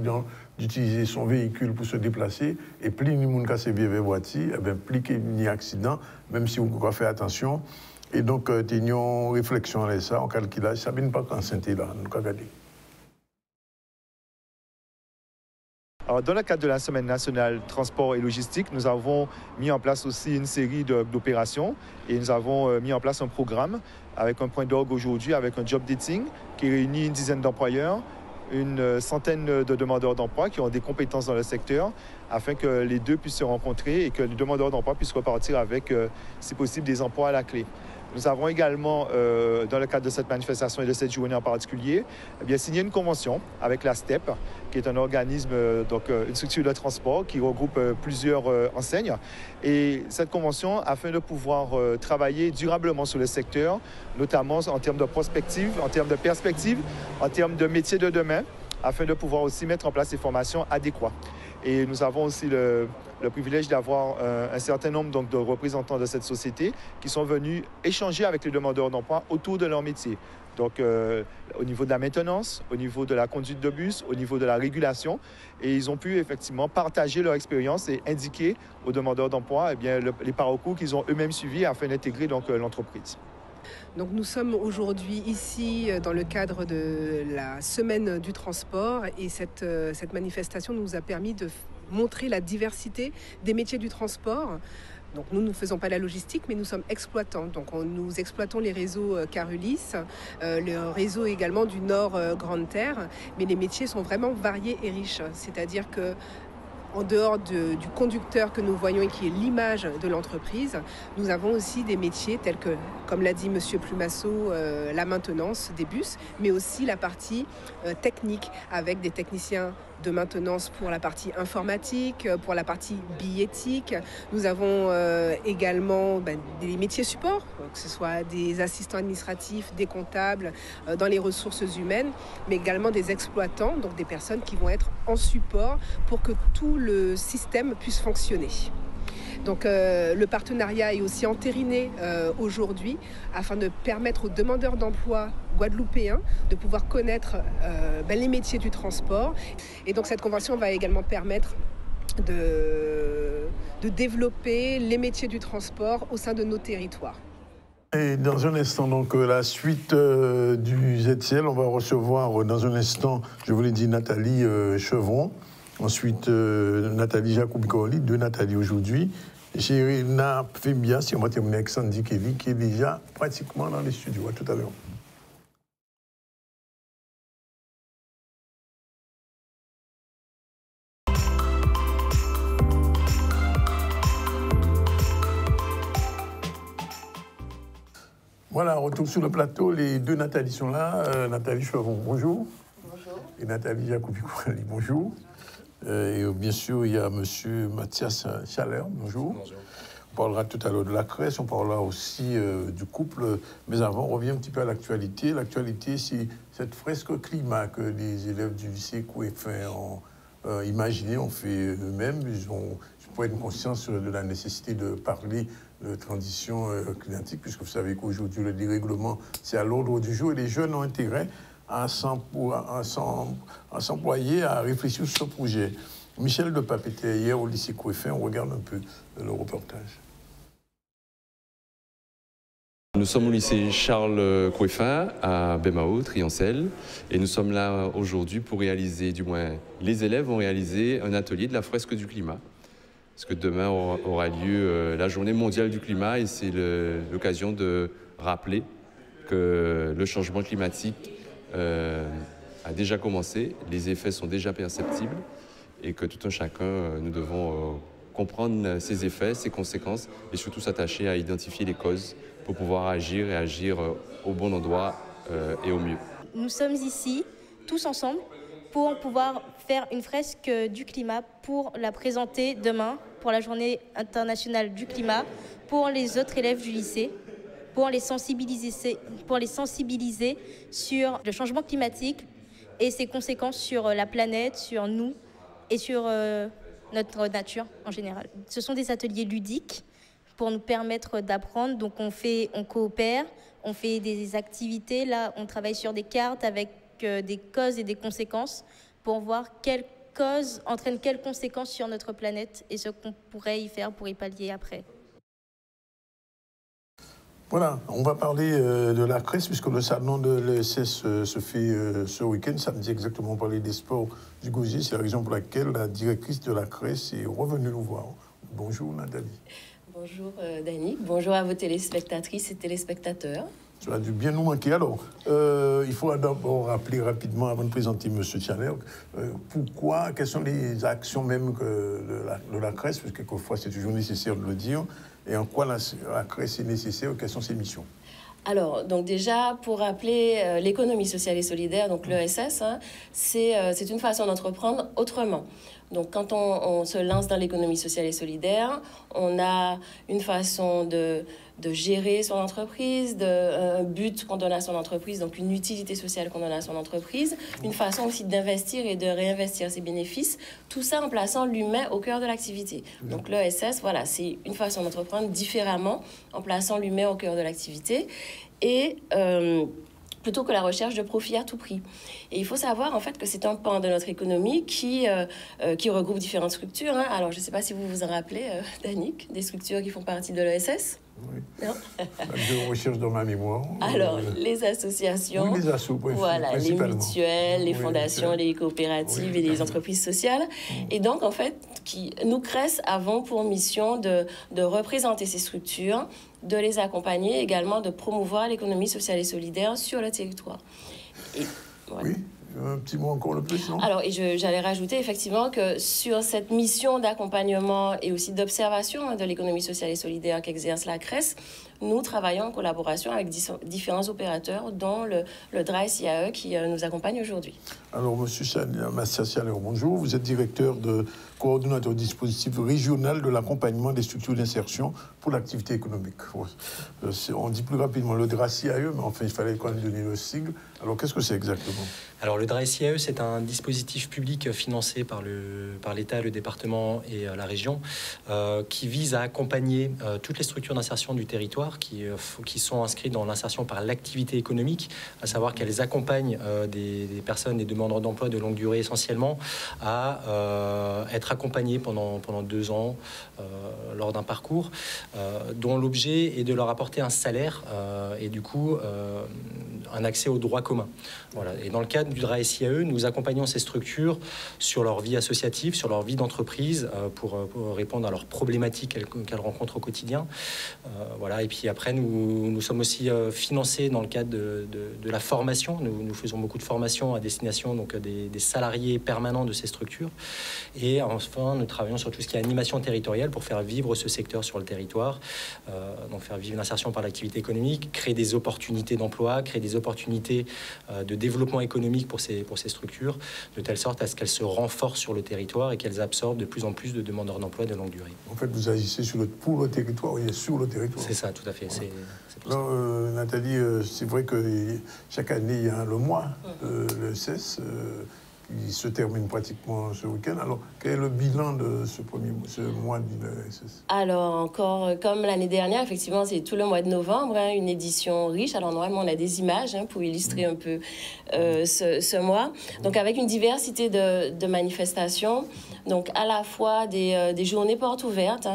S1: d'utiliser son véhicule pour se déplacer. Et plus le monde casse ses vieilles voitures, plus il y a accident, même si on doit faire attention. Et donc, tu as une réflexion à ça, en calculage. Sabine, pas quand c'est là, nous avons regardé.
S7: Alors, dans le cadre de la Semaine nationale transport et logistique, nous avons mis en place aussi une série d'opérations et nous avons mis en place un programme avec un point d'orgue aujourd'hui, avec un job dating qui réunit une dizaine d'employeurs, une centaine de demandeurs d'emploi qui ont des compétences dans le secteur afin que les deux puissent se rencontrer et que les demandeurs d'emploi puissent repartir avec, si possible, des emplois à la clé. Nous avons également, dans le cadre de cette manifestation et de cette journée en particulier, signé une convention avec la STEP, qui est un organisme, donc une structure de transport qui regroupe plusieurs enseignes. Et cette convention, afin de pouvoir travailler durablement sur le secteur, notamment en termes de prospective, en termes de perspective, en termes de métiers de demain, afin de pouvoir aussi mettre en place des formations adéquates. Et nous avons aussi le privilège d'avoir un certain nombre donc, de représentants de cette société qui sont venus échanger avec les demandeurs d'emploi autour de leur métier. Donc, au niveau de la maintenance, au niveau de la conduite de bus, au niveau de la régulation. Et ils ont pu effectivement partager leur expérience et indiquer aux demandeurs d'emploi les parcours qu'ils ont eux-mêmes suivis afin d'intégrer l'entreprise.
S8: Donc nous sommes aujourd'hui ici dans le cadre de la semaine du transport et cette manifestation nous a permis de montrer la diversité des métiers du transport. Donc nous ne faisons pas la logistique, mais nous sommes exploitants. Donc nous exploitons les réseaux Carulis, le réseau également du Nord Grande Terre, mais les métiers sont vraiment variés et riches. C'est-à-dire que en dehors du conducteur que nous voyons et qui est l'image de l'entreprise, nous avons aussi des métiers tels que, comme l'a dit M. Plumasso, la maintenance des bus, mais aussi la partie technique avec des techniciens de maintenance pour la partie informatique, pour la partie billettique. Nous avons également des métiers supports, que ce soit des assistants administratifs, des comptables, dans les ressources humaines, mais également des exploitants, donc des personnes qui vont être en support pour que tout le système puisse fonctionner. Donc le partenariat est aussi entériné aujourd'hui afin de permettre aux demandeurs d'emploi guadeloupéens de pouvoir connaître les métiers du transport. Et donc cette convention va également permettre de développer les métiers du transport au sein de nos territoires.
S1: Et dans un instant, donc, la suite du ZCL, on va recevoir dans un instant, je vous l'ai dit, Nathalie Chevron. Ensuite, Nathalie Jacob-Corly, deux Nathalie aujourd'hui. Gérina Fembia, si on va terminer avec Sandy Kelly, qui est déjà pratiquement dans les studios. À tout à l'heure. Voilà, on retourne sur le plateau. Les deux Nathalie sont là. Nathalie Chevron, bonjour.
S9: Bonjour.
S1: Et Nathalie Jacoubi-Kourali, bonjour. Et bien sûr, il y a monsieur Mathias Chaleur, bonjour.
S10: Bonjour.
S1: On parlera tout à l'heure de la crèche, on parlera aussi du couple. Mais avant, on revient un petit peu à l'actualité. L'actualité, c'est cette fresque climat que les élèves du lycée Kouefin ont imaginé, ont fait eux-mêmes. Ils ont une conscience de la nécessité de parler de transition climatique, puisque vous savez qu'aujourd'hui, le dérèglement, c'est à l'ordre du jour et les jeunes ont intérêt à s'employer, à réfléchir sur ce projet. Michel Depape était hier au lycée Kouefin, on regarde un peu le reportage.
S10: Nous sommes au lycée Charles Kouefin à Bemao, Triancel, et nous sommes là aujourd'hui pour réaliser, du moins les élèves vont réaliser un atelier de la fresque du climat. Parce que demain aura lieu la journée mondiale du climat et c'est l'occasion de rappeler que le changement climatique a déjà commencé, les effets sont déjà perceptibles et que tout un chacun, nous devons comprendre ses effets, ses conséquences et surtout s'attacher à identifier les causes pour pouvoir agir et agir au bon endroit et au mieux.
S9: Nous sommes ici, tous ensemble, pour pouvoir faire une fresque du climat, pour la présenter demain, pour la journée internationale du climat, pour les autres élèves du lycée, pour les sensibiliser sur le changement climatique et ses conséquences sur la planète, sur nous et sur notre nature en général. Ce sont des ateliers ludiques pour nous permettre d'apprendre. Donc on coopère, on fait des activités. Là, on travaille sur des cartes avec des causes et des conséquences pour voir quelles causes entraînent quelles conséquences sur notre planète et ce qu'on pourrait y faire pour y pallier après.
S1: Voilà, on va parler de la crèche puisque le salon de l'ESS se fait ce week-end, samedi exactement, on parlait des sports du Gosier. C'est la raison pour laquelle la directrice de la crèche est revenue nous voir. Bonjour Nathalie.
S11: Bonjour Danick, bonjour à vos téléspectatrices et téléspectateurs.
S1: Tu as dû bien nous manquer. Alors, il faut d'abord rappeler rapidement, avant de présenter M. Tchaler, quelles sont les actions même de la crèche, parce que quelquefois c'est toujours nécessaire de le dire, et en quoi la crèche est nécessaire, quelles sont ses missions.
S11: Alors, donc déjà, pour rappeler l'économie sociale et solidaire, donc l'ESS, c'est une façon d'entreprendre autrement. Donc, quand on se lance dans l'économie sociale et solidaire, on a une façon de gérer son entreprise, un but qu'on donne à son entreprise, donc une utilité sociale qu'on donne à son entreprise, une façon aussi d'investir et de réinvestir ses bénéfices, tout ça en plaçant l'humain au cœur de l'activité. Donc l'ESS, voilà, c'est une façon d'entreprendre différemment en plaçant l'humain au cœur de l'activité et plutôt que la recherche de profit à tout prix. Et il faut savoir en fait que c'est un pan de notre économie qui regroupe différentes structures. Hein. Alors je ne sais pas si vous vous en rappelez, Danick, des structures qui font partie de l'ESS.
S1: Oui. Je recherche dans ma mémoire.
S11: Alors, les associations,
S1: oui, les assos,
S11: voilà, les mutuelles, les fondations, les coopératives et les entreprises sociales. Et donc, en fait, nous CRES avons pour mission de représenter ces structures, de les accompagner, également de promouvoir l'économie sociale et solidaire sur le territoire. Et, voilà. Oui.
S1: Un petit mot encore le plus, non?
S11: Alors, et j'allais rajouter effectivement que sur cette mission d'accompagnement et aussi d'observation de l'économie sociale et solidaire qu'exerce la CRES, nous travaillons en collaboration avec différents opérateurs, dont le DRAE-CIAE qui nous accompagne aujourd'hui.
S1: Alors, monsieur Mathias Chaleur, bonjour. Vous êtes directeur de coordonnateur du dispositif régional de l'accompagnement des structures d'insertion pour l'activité économique. On dit plus rapidement le DRAE-CIAE, mais enfin, il fallait quand même donner le sigle. Alors, qu'est-ce que c'est exactement?
S12: Alors, le DRAE-CIAE, c'est un dispositif public financé par l'État, le département et la région qui vise à accompagner toutes les structures d'insertion du territoire qui sont inscrites dans l'insertion par l'activité économique, à savoir qu'elles accompagnent des personnes, des demandeurs d'emploi de longue durée essentiellement, à être accompagnées pendant 2 ans lors d'un parcours dont l'objet est de leur apporter un salaire et du coup un accès aux droits communs. Voilà. Et dans le cadre du DRAE-CIAE, nous accompagnons ces structures sur leur vie associative, sur leur vie d'entreprise pour répondre à leurs problématiques qu'elles rencontrent au quotidien. Voilà. Et puis puis après, nous sommes aussi financés dans le cadre de la formation. Nous faisons beaucoup de formations à destination donc, des salariés permanents de ces structures. Et enfin, nous travaillons sur tout ce qui est animation territoriale pour faire vivre ce secteur sur le territoire. Donc faire vivre l'insertion par l'activité économique, créer des opportunités d'emploi, créer des opportunités de développement économique pour ces structures, de telle sorte à ce qu'elles se renforcent sur le territoire et qu'elles absorbent de plus en plus de demandeurs d'emploi de longue durée.
S1: En fait, vous agissez pour le territoire et sur le territoire.
S12: C'est ça, tout à fait.
S1: Voilà. Alors, Nathalie, c'est vrai que chaque année, il y a le mois, le CES, qui se termine pratiquement ce week-end. Alors, quel est le bilan de ce mois de l'ESS?
S11: Alors, encore comme l'année dernière, effectivement, c'est tout le mois de novembre, hein, une édition riche. Alors, normalement, on a des images pour illustrer un peu ce mois. Donc, avec une diversité de manifestations. Donc, à la fois des journées portes ouvertes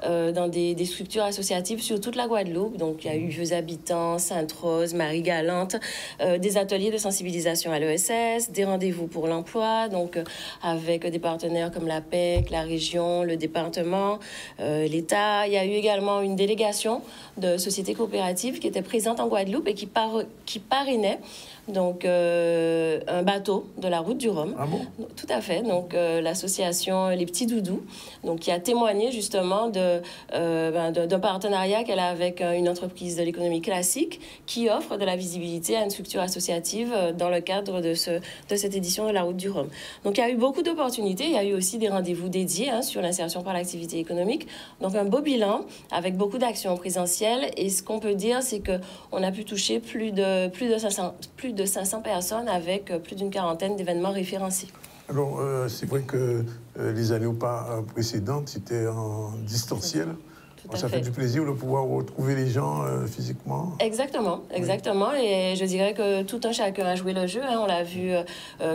S11: dans des structures associatives sur toute la Guadeloupe. Donc, il y a eu Vieux Habitants, Sainte-Rose, Marie-Galante, des ateliers de sensibilisation à l'ESS, des rendez-vous pour l'emploi, donc avec des partenaires comme la PEC, la région, le département, l'État. Il y a eu également une délégation de sociétés coopératives qui était présente en Guadeloupe et qui parrainait donc un bateau de la route du Rhum.
S1: Ah bon?
S11: Tout à fait. Donc l'association Les Petits Doudous, donc qui a témoigné justement d'un partenariat qu'elle a avec une entreprise de l'économie classique qui offre de la visibilité à une structure associative dans le cadre de cette édition de la route du Rhum. Donc il y a eu beaucoup d'opportunités. Il y a eu aussi des rendez-vous dédiés sur l'insertion par l'activité économique. Donc un beau bilan avec beaucoup d'actions présentielles. Et ce qu'on peut dire, c'est qu'on a pu toucher plus de 500 personnes avec plus d'une quarantaine d'événements référencés.
S1: Alors, c'est vrai que les années précédentes, c'était en distanciel. Ça fait du plaisir de pouvoir retrouver les gens physiquement.
S11: Exactement. Et je dirais que tout un chacun a joué le jeu. On l'a vu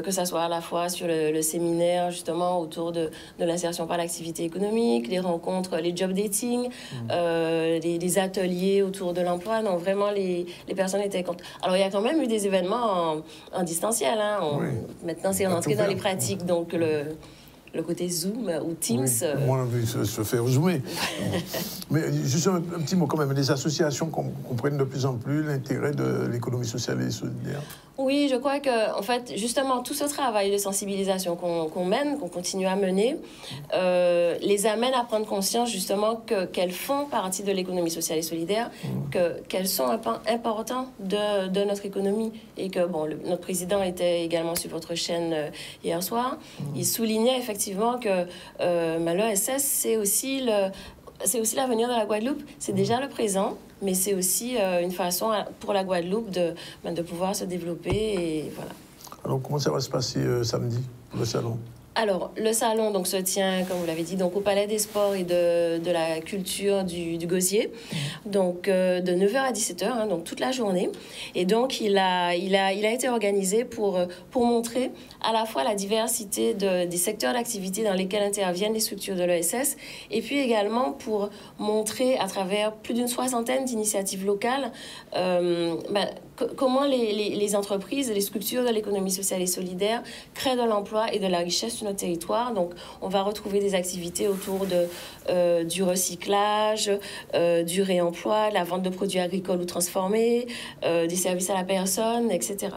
S11: que ça soit à la fois sur le séminaire, justement, autour de l'insertion par l'activité économique, les rencontres, les job dating, les ateliers autour de l'emploi. Donc, vraiment, les personnes étaient contentes. Alors, il y a quand même eu des événements en distanciel. Maintenant, c'est rentré dans les pratiques. Donc, le côté Zoom ou Teams.
S1: Oui, moi, se faire zoomer. Mais juste un petit mot quand même. Les associations comprennent de plus en plus l'intérêt de l'économie sociale et solidaire.
S11: Oui, je crois que, en fait, justement, tout ce travail de sensibilisation qu'on mène, qu'on continue à mener, les amène à prendre conscience, justement, qu'elles font partie de l'économie sociale et solidaire, qu'elles sont un pan important de notre économie. Et que, bon, notre président était également sur votre chaîne hier soir. Il soulignait effectivement que l'ESS, c'est aussi l'avenir de la Guadeloupe. C'est déjà le présent, mais c'est aussi une façon pour la Guadeloupe de pouvoir se développer. Et voilà.
S1: Alors, comment ça va se passer samedi, le salon?
S11: Alors, le salon donc, se tient, comme vous l'avez dit, donc, au Palais des Sports et de la Culture du Gosier, donc de 9h à 17h, donc toute la journée. Et donc, il a été organisé pour montrer à la fois la diversité des secteurs d'activité dans lesquels interviennent les structures de l'ESS, et puis également pour montrer à travers plus d'une soixantaine d'initiatives locales comment les entreprises et les structures de l'économie sociale et solidaire créent de l'emploi et de la richesse sur notre territoire. Donc, on va retrouver des activités autour du recyclage, du réemploi, de la vente de produits agricoles ou transformés, des services à la personne, etc.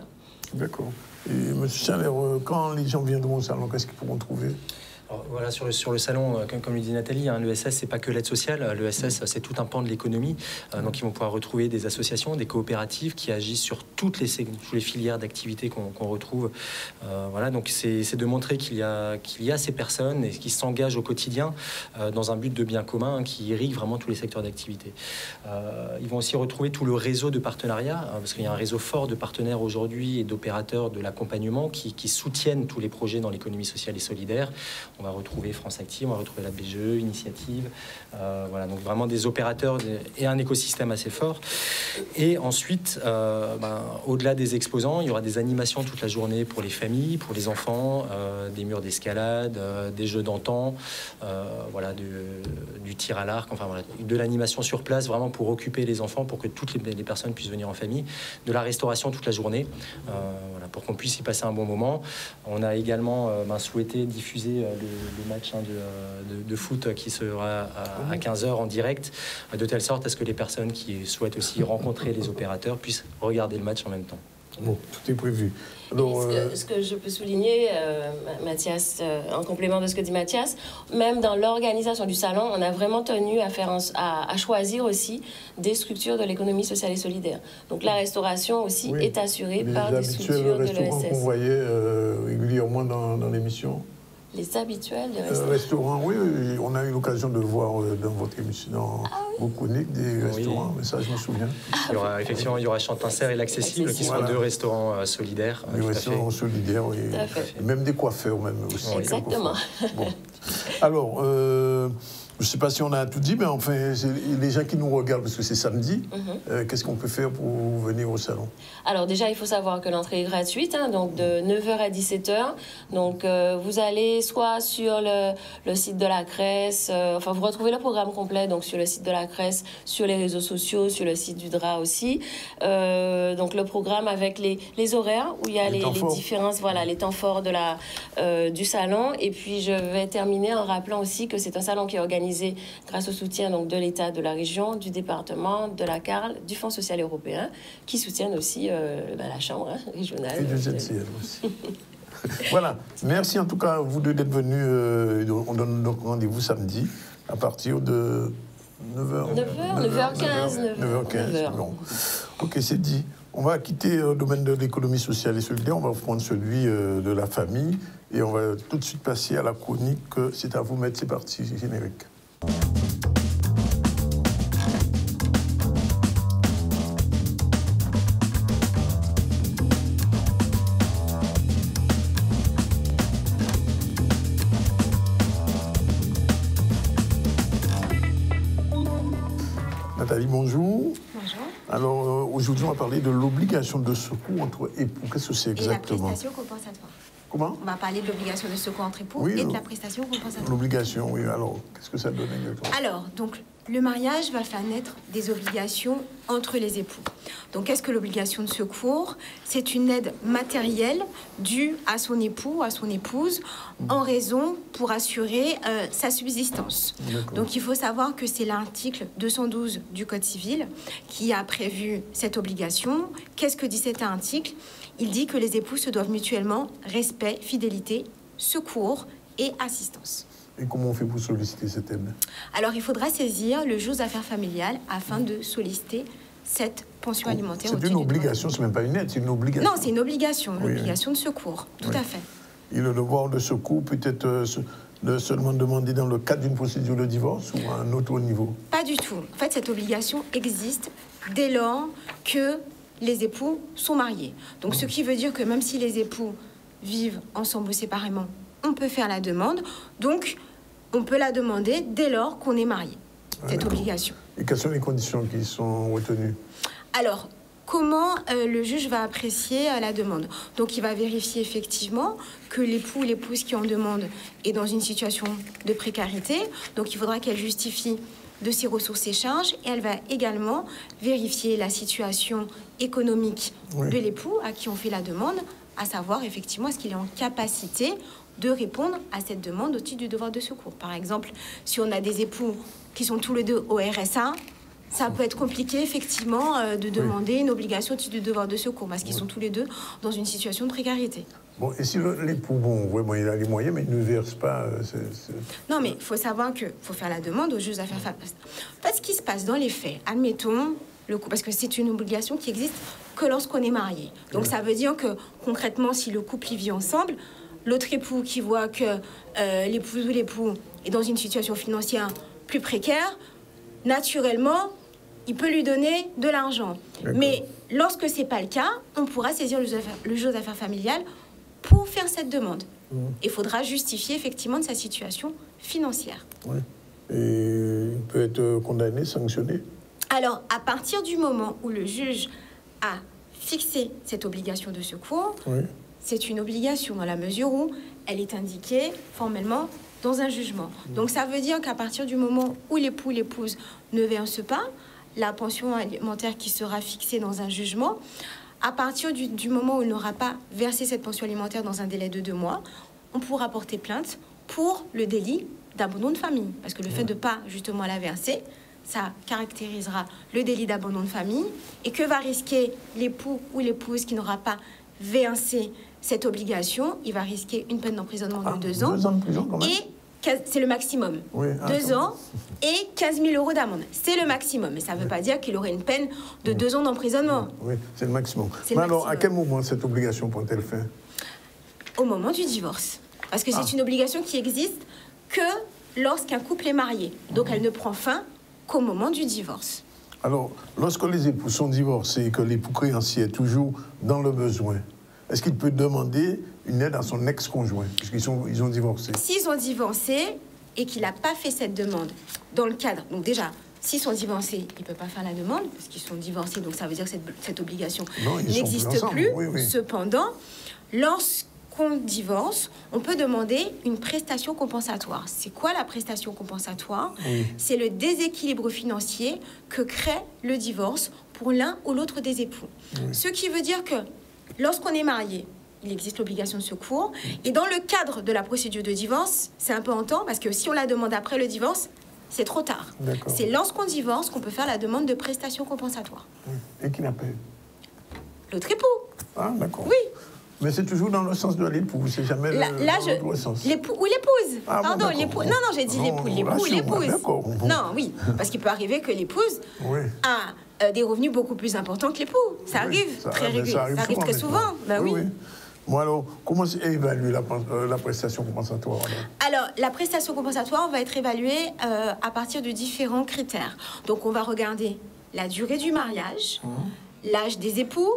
S1: D'accord. Et M. Chalère, quand les gens viendront au salon, qu'est-ce qu'ils pourront trouver?
S12: Alors, voilà, sur le salon, comme le dit Nathalie, l'ESS, c'est pas que l'aide sociale. L'ESS, c'est tout un pan de l'économie. Donc, ils vont pouvoir retrouver des associations, des coopératives qui agissent sur toutes les filières d'activité qu'on retrouve. Voilà, donc c'est de montrer qu'il y a ces personnes et qui s'engagent au quotidien dans un but de bien commun qui irrigue vraiment tous les secteurs d'activité. Ils vont aussi retrouver tout le réseau de partenariats, parce qu'il y a un réseau fort de partenaires aujourd'hui et d'opérateurs de l'accompagnement qui soutiennent tous les projets dans l'économie sociale et solidaire. On va retrouver France Active, on va retrouver la BGE, Initiative, voilà, donc vraiment des opérateurs et un écosystème assez fort. Et ensuite, au-delà des exposants, il y aura des animations toute la journée pour les familles, pour les enfants, des murs d'escalade, des jeux d'antan, voilà, du tir à l'arc, enfin voilà, de l'animation sur place vraiment pour occuper les enfants, pour que toutes les personnes puissent venir en famille, de la restauration toute la journée, voilà, pour qu'on puisse y passer un bon moment. On a également souhaité diffuser le match de foot qui sera à 15h en direct, de telle sorte à ce que les personnes qui souhaitent aussi rencontrer les opérateurs puissent regarder le match en même temps.
S1: Bon, tout est prévu. Alors,
S11: ce que je peux souligner, Mathias, en complément de ce que dit Mathias, même dans l'organisation du salon, on a vraiment tenu à choisir aussi des structures de l'économie sociale et solidaire. Donc la restauration aussi est assurée par des structures de l'ESS. Les
S1: restaurants qu'on voyait régulièrement dans l'émission.
S11: Les habituels de
S1: restaurants, oui, on a eu l'occasion de voir dans votre émission, vos chroniques, des restaurants, mais ça, je me souviens.
S12: Il y aura Chantincère et l'Accessible, qui sont deux restaurants solidaires.
S1: Des restaurants solidaires, oui. Et même des coiffeurs, même aussi.
S11: Exactement.
S1: Bon. Alors, je ne sais pas si on a tout dit, mais enfin, les gens qui nous regardent, parce que c'est samedi, qu'est-ce qu'on peut faire pour venir au salon?
S11: Alors déjà, il faut savoir que l'entrée est gratuite, donc de 9h à 17h. Donc vous allez soit sur le site de la CRES, vous retrouvez le programme complet donc sur le site de la CRES, sur les réseaux sociaux, sur le site du DRA aussi. Donc le programme avec les horaires, où il y a les différences, les temps forts du salon. Et puis je vais terminer en rappelant aussi que c'est un salon qui est organisé grâce au soutien donc, de l'État, de la région, du département, de la CARL, du Fonds social européen, qui soutiennent aussi la Chambre régionale.
S1: Et du ZCL aussi. Voilà. Merci en tout cas à vous deux d'être venus. On donne donc rendez-vous samedi à partir de
S11: 9h15.
S1: 9h15. Bon. Ok, c'est dit. On va quitter le domaine de l'économie sociale et solidaire, on va prendre celui de la famille et on va tout de suite passer à la chronique. C'est à vous, maître, c'est parti, générique. Nathalie, bonjour.
S13: Bonjour.
S1: Alors, aujourd'hui, on va parler de l'obligation de secours entre époux. Qu'est-ce que c'est exactement?
S13: Et la prestation compensatoire.
S1: Comment?
S13: On va parler de l'obligation de secours entre époux et de la prestation compensatoire.
S1: L'obligation, oui. Alors, qu'est-ce que ça donne exactement?
S13: Alors, donc, le mariage va faire naître des obligations entre les époux. Donc, qu'est-ce que l'obligation de secours? C'est une aide matérielle due à son époux, à son épouse, en raison pour assurer sa subsistance. Donc, il faut savoir que c'est l'article 212 du Code civil qui a prévu cette obligation. Qu'est-ce que dit cet article? Il dit que les époux se doivent mutuellement respect, fidélité, secours et assistance.
S1: Et comment on fait pour solliciter cette aide?
S13: Alors, il faudra saisir le juge aux affaires familiales afin de solliciter cette pension alimentaire.
S1: C'est une obligation, c'est même pas une aide, c'est une obligation.
S13: Non, c'est une obligation, l'obligation de secours, tout à fait.
S1: Et le devoir de secours peut être seulement demandé dans le cadre d'une procédure de divorce ou à un autre niveau? Pas
S13: du tout. En fait, cette obligation existe dès lors que les époux sont mariés. Donc, ce qui veut dire que même si les époux vivent ensemble ou séparément, on peut faire la demande. Donc, on peut la demander dès lors qu'on est marié, cette obligation.
S1: Et quelles sont les conditions qui sont retenues?
S13: Alors, comment le juge va apprécier la demande? Donc, il va vérifier effectivement que l'époux ou l'épouse qui en demande est dans une situation de précarité. Donc, il faudra qu'elle justifie de ses ressources et charges, et elle va également vérifier la situation économique de l'époux à qui on fait la demande, à savoir effectivement est-ce qu'il est en capacité de répondre à cette demande au titre du devoir de secours. Par exemple, si on a des époux qui sont tous les deux au RSA, ça peut être compliqué effectivement de demander une obligation au titre du devoir de secours parce qu'ils sont tous les deux dans une situation de précarité.
S1: Bon, et si l'époux, vraiment, il a les moyens, mais il ne verse pas...
S13: Non, mais il faut savoir qu'il faut faire la demande au juge d'affaires familiales. En fait, ce qui se passe dans les faits, admettons, parce que c'est une obligation qui existe que lorsqu'on est marié. Donc, ça veut dire que, concrètement, si le couple y vit ensemble, l'autre époux qui voit que l'épouse ou l'époux est dans une situation financière plus précaire, naturellement, il peut lui donner de l'argent. Mais lorsque ce n'est pas le cas, on pourra saisir le juge d'affaires familiales pour faire cette demande. Il faudra justifier effectivement de sa situation financière.
S1: Oui. Et il peut être condamné, sanctionné?
S13: Alors, à partir du moment où le juge a fixé cette obligation de secours, c'est une obligation dans la mesure où elle est indiquée formellement dans un jugement. Donc, ça veut dire qu'à partir du moment où l'époux ou l'épouse ne verse pas, la pension alimentaire qui sera fixée dans un jugement, à partir du moment où il n'aura pas versé cette pension alimentaire dans un délai de 2 mois, on pourra porter plainte pour le délit d'abandon de famille. Parce que le fait de ne pas justement la verser, ça caractérisera le délit d'abandon de famille. Et que va risquer l'époux ou l'épouse qui n'aura pas versé cette obligation? Il va risquer une peine d'emprisonnement de 2 ans.
S1: 2 ans de prison quand même.
S13: Et c'est le maximum.
S1: Oui,
S13: 2 ans et 15 000 euros d'amende. C'est le maximum. Mais ça ne veut pas dire qu'il aurait une peine de 2 ans d'emprisonnement.
S1: Oui, c'est le maximum.
S13: C'est
S1: Mais
S13: le
S1: alors,
S13: maximum.
S1: à quel moment cette obligation prend-elle fin?
S13: Au moment du divorce. Parce que c'est une obligation qui existe que lorsqu'un couple est marié. Donc elle ne prend fin qu'au moment du divorce.
S1: Alors, lorsque les époux sont divorcés et que l'époux créancier est toujours dans le besoin, est-ce qu'il peut demander une aide à son ex-conjoint, puisqu'ils ont divorcé?
S13: S'ils ont divorcé et qu'il n'a pas fait cette demande dans le cadre... Donc déjà, s'ils sont divorcés, il ne peut pas faire la demande, parce qu'ils sont divorcés, donc ça veut dire que cette obligation n'existe plus.
S1: Oui, oui.
S13: Cependant, lorsqu'on divorce, on peut demander une prestation compensatoire. C'est quoi la prestation compensatoire? C'est le déséquilibre financier que crée le divorce pour l'un ou l'autre des époux. Ce qui veut dire que lorsqu'on est marié, il existe l'obligation de secours. Et dans le cadre de la procédure de divorce, c'est un peu en temps, parce que si on la demande après le divorce, c'est trop tard. C'est lorsqu'on divorce qu'on peut faire la demande de prestation compensatoire.
S1: Et qui la paie?
S13: L'autre époux.
S1: Ah, d'accord.
S13: Oui.
S1: Mais c'est toujours dans le sens de l'époux, c'est jamais le sens.
S13: L'époux ou l'épouse.
S1: Ah, bon,
S13: pardon,
S1: d'accord.
S13: l'époux. Non, non, j'ai dit l'époux. L'époux ou l'épouse.
S1: D'accord.
S13: Non, oui. Parce qu'il peut arriver que l'épouse a des revenus beaucoup plus importants que l'époux. Ça arrive très régulièrement. Ça arrive très souvent. Ben oui.
S1: Bon, alors, comment est évaluée la prestation compensatoire?
S13: Alors, la prestation compensatoire va être évaluée à partir de différents critères. Donc, on va regarder la durée du mariage, l'âge des époux,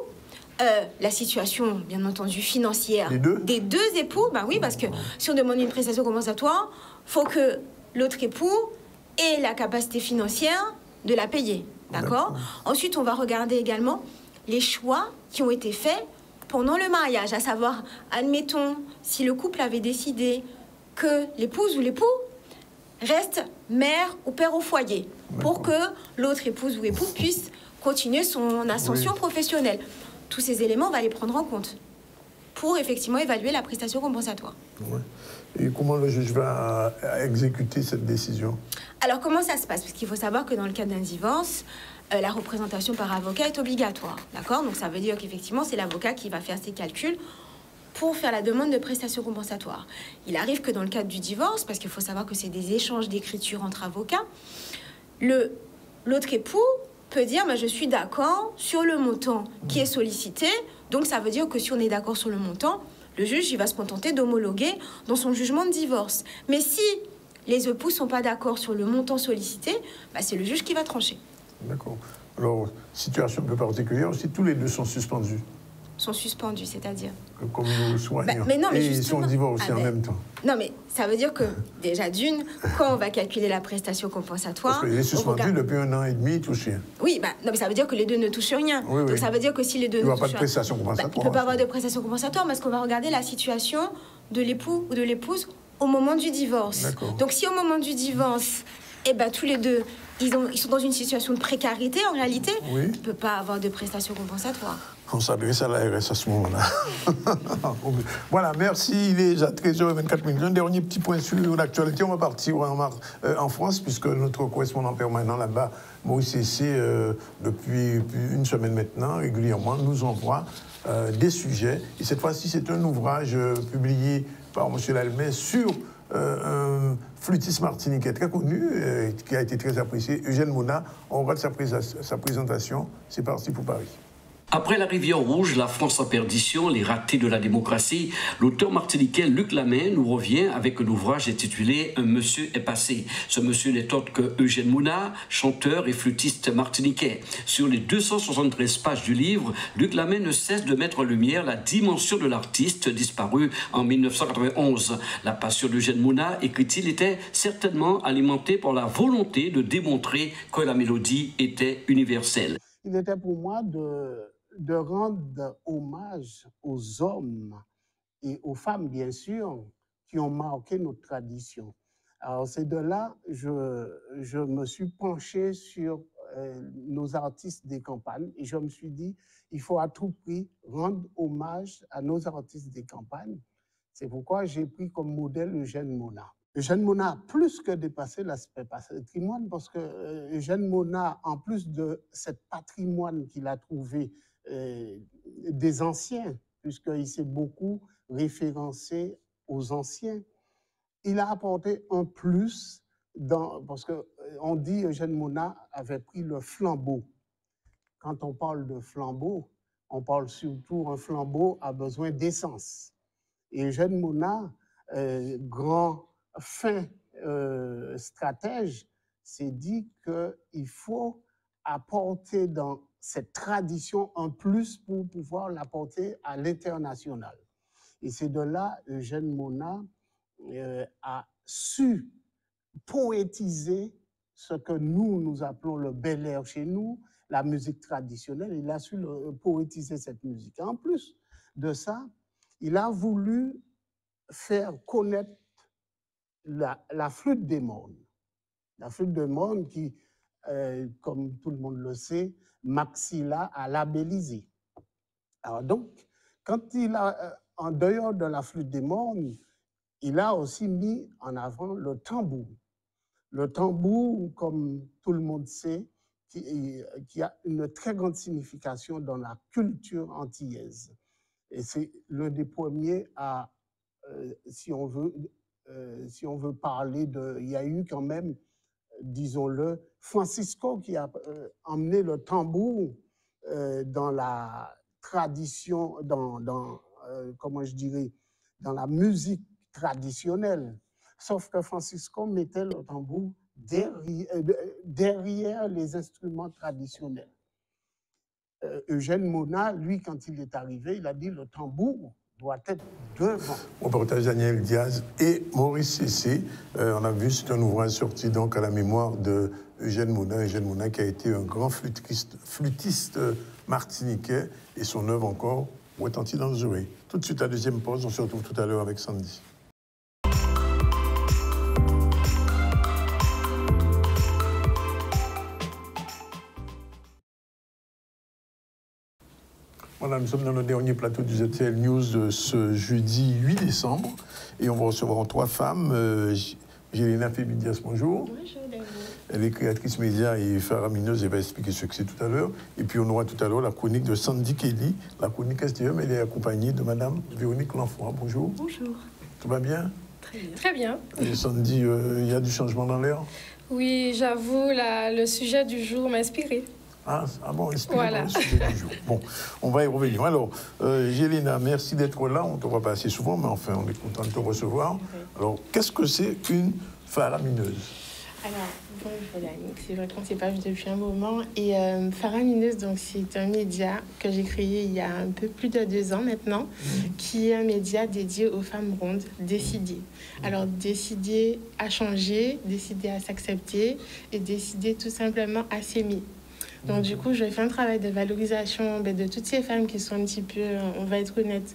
S13: la situation, bien entendu, financière des deux époux. Ben oui, parce que si on demande une prestation compensatoire, il faut que l'autre époux ait la capacité financière de la payer. D'accord. Ensuite, on va regarder également les choix qui ont été faits pendant le mariage, à savoir, admettons, si le couple avait décidé que l'épouse ou l'époux reste mère ou père au foyer, pour que l'autre épouse ou époux puisse continuer son ascension professionnelle. Tous ces éléments, on va les prendre en compte pour effectivement évaluer la prestation compensatoire.
S1: Et comment le juge va exécuter cette décision?
S13: Alors, comment ça se passe? Parce qu'il faut savoir que dans le cas d'un divorce, la représentation par avocat est obligatoire. D'accord? Donc, ça veut dire qu'effectivement, c'est l'avocat qui va faire ses calculs pour faire la demande de prestation compensatoire. Il arrive que dans le cadre du divorce, parce qu'il faut savoir que c'est des échanges d'écriture entre avocats, l'autre époux peut dire je suis d'accord sur le montant qui est sollicité. Donc, ça veut dire que si on est d'accord sur le montant, le juge il va se contenter d'homologuer dans son jugement de divorce. Mais si les époux ne sont pas d'accord sur le montant sollicité, c'est le juge qui va trancher.
S1: D'accord. Alors, situation un peu particulière aussi, tous les deux sont suspendus.
S13: Sont suspendus, c'est-à-dire
S1: comme nous soignons.
S13: Mais non, mais
S1: et ils sont divorcés en même temps.
S13: Non, mais ça veut dire que, déjà d'une, quand on va calculer la prestation compensatoire...
S1: Parce qu'il est suspendu depuis 1 an et demi, touché.
S13: Oui, non, mais ça veut dire que les deux ne touchent rien. Donc ça veut dire que si les deux
S1: il
S13: ne
S1: n'y aura
S13: touchent
S1: pas de prestation compensatoire.
S13: il ne peut pas avoir de prestation compensatoire parce qu'on va regarder la situation de l'époux ou de l'épouse au moment du divorce. Donc si au moment du divorce, tous les deux, ils sont dans une situation de précarité en réalité, il ne peut pas avoir de prestation compensatoire.
S1: On s'adresse à l'ARS à ce moment-là. Voilà, merci. Il est déjà 13h24. Un dernier petit point sur l'actualité. On va partir en France, puisque notre correspondant permanent là-bas, Maurice Essé, depuis une semaine maintenant, régulièrement, nous envoie des sujets. Et cette fois-ci, c'est un ouvrage publié par M. Lalmet sur un flûtiste martiniquais très connu, qui a été très apprécié, Eugène Mona. On voit sa présentation. C'est parti pour Paris.
S14: Après La Rivière Rouge, La France en perdition, Les ratés de la démocratie, l'auteur martiniquais Luc Lalmet nous revient avec un ouvrage intitulé « Un monsieur est passé ». Ce monsieur n'est autre que Eugène Mona, chanteur et flûtiste martiniquais. Sur les 273 pages du livre, Luc Lalmet ne cesse de mettre en lumière la dimension de l'artiste disparu en 1991. La passion d'Eugène Mona, écrit-il, était certainement alimentée par la volonté de démontrer que la mélodie était universelle.
S15: Il était pour moi de rendre hommage aux hommes et aux femmes, bien sûr, qui ont marqué notre tradition. Alors, c'est de là que je me suis penché sur nos artistes des campagnes et je me suis dit, il faut à tout prix rendre hommage à nos artistes des campagnes. C'est pourquoi j'ai pris comme modèle Eugène Monat. Eugène Monat a plus que dépassé l'aspect patrimoine parce que Eugène Monat, en plus de cet patrimoine qu'il a trouvé des anciens, puisqu'il s'est beaucoup référencé aux anciens, il a apporté un plus parce qu'on dit Eugène Monat avait pris le flambeau. Quand on parle de flambeau, on parle surtout un flambeau a besoin d'essence. Et Eugène Monat, grand fin stratège, s'est dit qu'il faut apporter dans cette tradition un plus pour pouvoir l'apporter à l'international. Et c'est de là Eugène Monat a su poétiser ce que nous appelons le bel air chez nous, la musique traditionnelle. Il a su poétiser cette musique. En plus de ça, il a voulu faire connaître la flûte des mornes. La flûte des mornes qui, comme tout le monde le sait, Maxilla a labellisé. Alors donc, quand il a, en dehors de la flûte des mornes, il a aussi mis en avant le tambour. Le tambour, comme tout le monde sait, qui a une très grande signification dans la culture antillaise. Et c'est l'un des premiers à, si on veut parler de... Il y a eu quand même, disons-le, Francisco qui a emmené le tambour dans la tradition, comment je dirais, dans la musique traditionnelle. Sauf que Francisco mettait le tambour derrière les instruments traditionnels. Eugène Monat, lui, quand il est arrivé, il a dit le tambour doit être devant.
S1: On partage Daniel Diaz et Maurice Cessé. On a vu, c'est un ouvrage sorti donc à la mémoire de Eugène Monat. Eugène Monat qui a été un grand flûtiste martiniquais et son œuvre encore retentit dans nos oreilles. Tout de suite, la deuxième pause. On se retrouve tout à l'heure avec Sandy. Voilà, nous sommes dans le dernier plateau du ZTL News de ce jeudi 8 décembre et on va recevoir 3 femmes. Gélina Fébidias, bonjour.
S2: Bonjour, David.
S1: Elle est créatrice média et faramineuse, elle va expliquer ce que c'est tout à l'heure. Et puis on aura tout à l'heure la chronique de Sandy Kelly, la chronique STM, elle est accompagnée de Madame Véronique Lanfoy. Bonjour.
S16: Bonjour.
S1: Tout va bien?
S16: Très bien. Très bien.
S1: Et Sandy, il y a du changement dans l'air?
S16: Oui, j'avoue, le sujet du jour m'a inspiré.
S1: Ah bon, expliquez-moi
S16: voilà.
S1: le sujet du jour. Bon, on va y revenir. Alors, Gélina, merci d'être là. On ne te voit pas assez souvent, mais enfin, on est content de te recevoir. Oui. Alors, qu'est-ce que c'est qu'une faramineuse?
S2: Alors, bonjour Yannick, c'est vrai qu'on ne s'est pas vu depuis un moment. Et Faramineuse, donc, c'est un média que j'ai créé il y a un peu plus de 2 ans maintenant, qui est un média dédié aux femmes rondes, décidées. Alors, décidées à changer, décidées à s'accepter et décidées tout simplement à s'aimer. Donc, du coup, je fais un travail de valorisation de toutes ces femmes qui sont un petit peu, on va être honnête,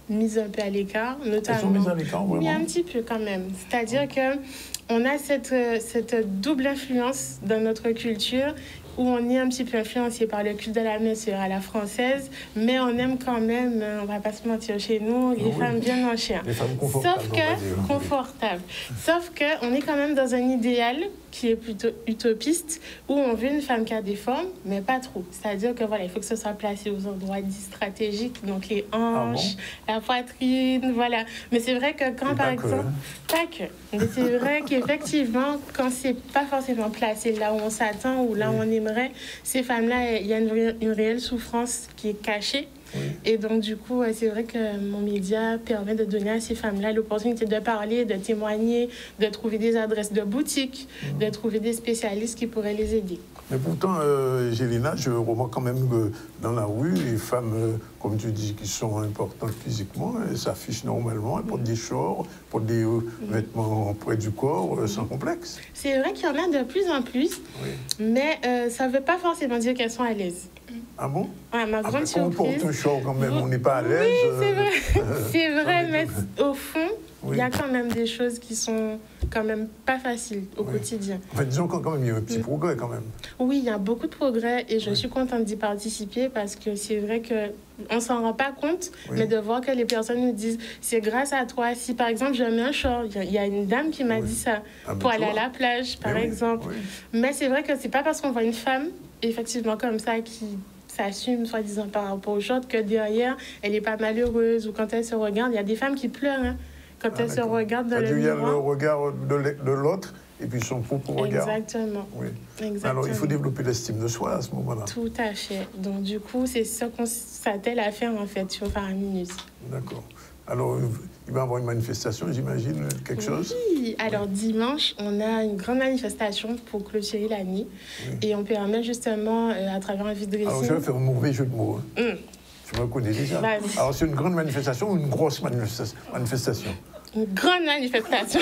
S2: mises un peu à l'écart, notamment. Elles sont mises à l'écart, vraiment? Oui, un petit peu quand même. C'est-à-dire qu'on a cette double influence dans notre culture où on est un petit peu influencé par le culte de la naisseur à la française, mais on aime quand même, on va pas se mentir chez nous, les femmes bien en chair.
S1: Les femmes confortables.
S2: Sauf qu'on est quand même dans un idéal qui est plutôt utopiste, où on veut une femme qui a des formes, mais pas trop. C'est-à-dire que voilà, il faut que ce soit placé aux endroits dits stratégiques, donc les hanches, la poitrine, voilà. Mais c'est vrai que quand, par exemple, pas que, mais c'est vrai qu'effectivement, quand c'est pas forcément placé là où on s'attend ou là où on aimerait, ces femmes-là, il y a une réelle souffrance qui est cachée. Oui. Et donc, du coup, c'est vrai que mon média permet de donner à ces femmes-là l'opportunité de parler, de témoigner, de trouver des adresses de boutiques, de trouver des spécialistes qui pourraient les aider.
S1: Mais pourtant, Gélina, je remarque quand même que dans la rue, les femmes, comme tu dis, qui sont importantes physiquement, elles s'affichent normalement, elles portent des shorts, portent des vêtements près du corps, sans complexe.
S2: C'est vrai qu'il y en a de plus en plus, mais ça ne veut pas forcément dire qu'elles sont à l'aise.
S1: Ah bon?
S2: Ouais, ma grande surprise.
S1: On porte un short quand même, on n'est pas à l'aise.
S2: Oui, c'est vrai. C'est vrai, mais au fond, il y a quand même des choses qui sont quand même pas faciles au quotidien.
S1: Enfin, disons quand même, il y a un petit progrès quand même.
S2: Oui, il y a beaucoup de progrès et je suis contente d'y participer parce que c'est vrai que
S16: On s'en rend pas compte, mais de voir que les personnes nous disent c'est grâce à toi. Si par exemple je mets un short, il y a une dame qui m'a dit ça pour aller à la plage, par exemple. Mais c'est vrai que c'est pas parce qu'on voit une femme, effectivement comme ça, qui s'assume, soi-disant, par rapport au short, que derrière, elle est pas malheureuse. Ou quand elle se regarde, il y a des femmes qui pleurent hein, quand elles se regardent dans le miroir. Il y a
S1: le regard de l'autre et puis son propre regard.
S16: Exactement.
S1: Oui.
S16: Exactement.
S1: Alors, il faut développer l'estime de soi à ce moment-là.
S16: Tout à fait. Donc, du coup, c'est ça qu'on s'attelle à faire, en fait, sur Faraminus.
S1: D'accord. Alors, il va y avoir une manifestation, j'imagine, quelque chose?
S16: Oui. Alors, dimanche, on a une grande manifestation pour clôturer l'année. Et on permet justement, à travers un vide dressing...
S1: Alors, je vais faire un mauvais jeu de mots. Hein. Tu me connais déjà. Alors, c'est une grande manifestation ou une grosse manifestation?
S16: Une grande manifestation.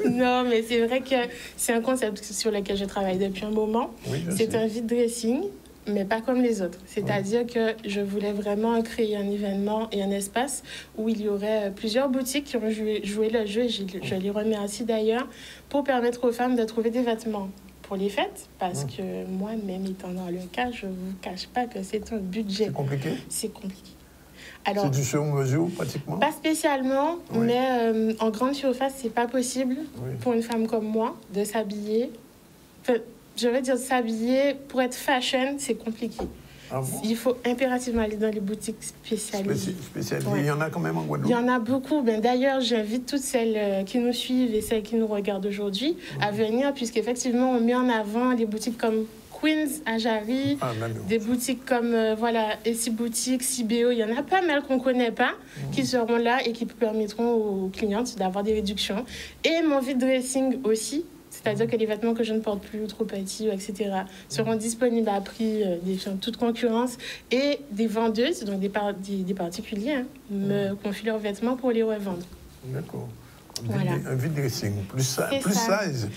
S16: Non, mais c'est vrai que c'est un concept sur lequel je travaille depuis un moment. Oui, c'est un vide dressing, mais pas comme les autres. C'est-à-dire que je voulais vraiment créer un événement et un espace où il y aurait plusieurs boutiques qui ont joué le jeu, et je les remercie d'ailleurs, pour permettre aux femmes de trouver des vêtements pour les fêtes, parce que moi-même étant dans le cas, je ne vous cache pas que c'est un budget.
S1: C'est compliqué?
S16: C'est compliqué.
S1: C'est du sur-mesure, pratiquement?
S16: Pas spécialement, mais en grande surface, c'est pas possible pour une femme comme moi de s'habiller. Enfin, je veux dire, s'habiller pour être fashion, c'est compliqué. Ah bon? Il faut impérativement aller dans les boutiques spécialisées.
S1: Il y en a quand même en Guadeloupe?
S16: Il y en a beaucoup. D'ailleurs, j'invite toutes celles qui nous suivent et celles qui nous regardent aujourd'hui à venir, puisqu'effectivement, on met en avant les boutiques comme Queens à Jarry, des boutiques comme Essie Boutique, CBO, il y en a pas mal qu'on ne connaît pas qui seront là et qui permettront aux clientes d'avoir des réductions. Et mon vide dressing aussi, c'est-à-dire que les vêtements que je ne porte plus, trop petits, etc., seront disponibles à prix toute concurrence, et des vendeuses, donc des particuliers, me confient leurs vêtements pour les revendre.
S1: D'accord. Un vide dressing, plus size.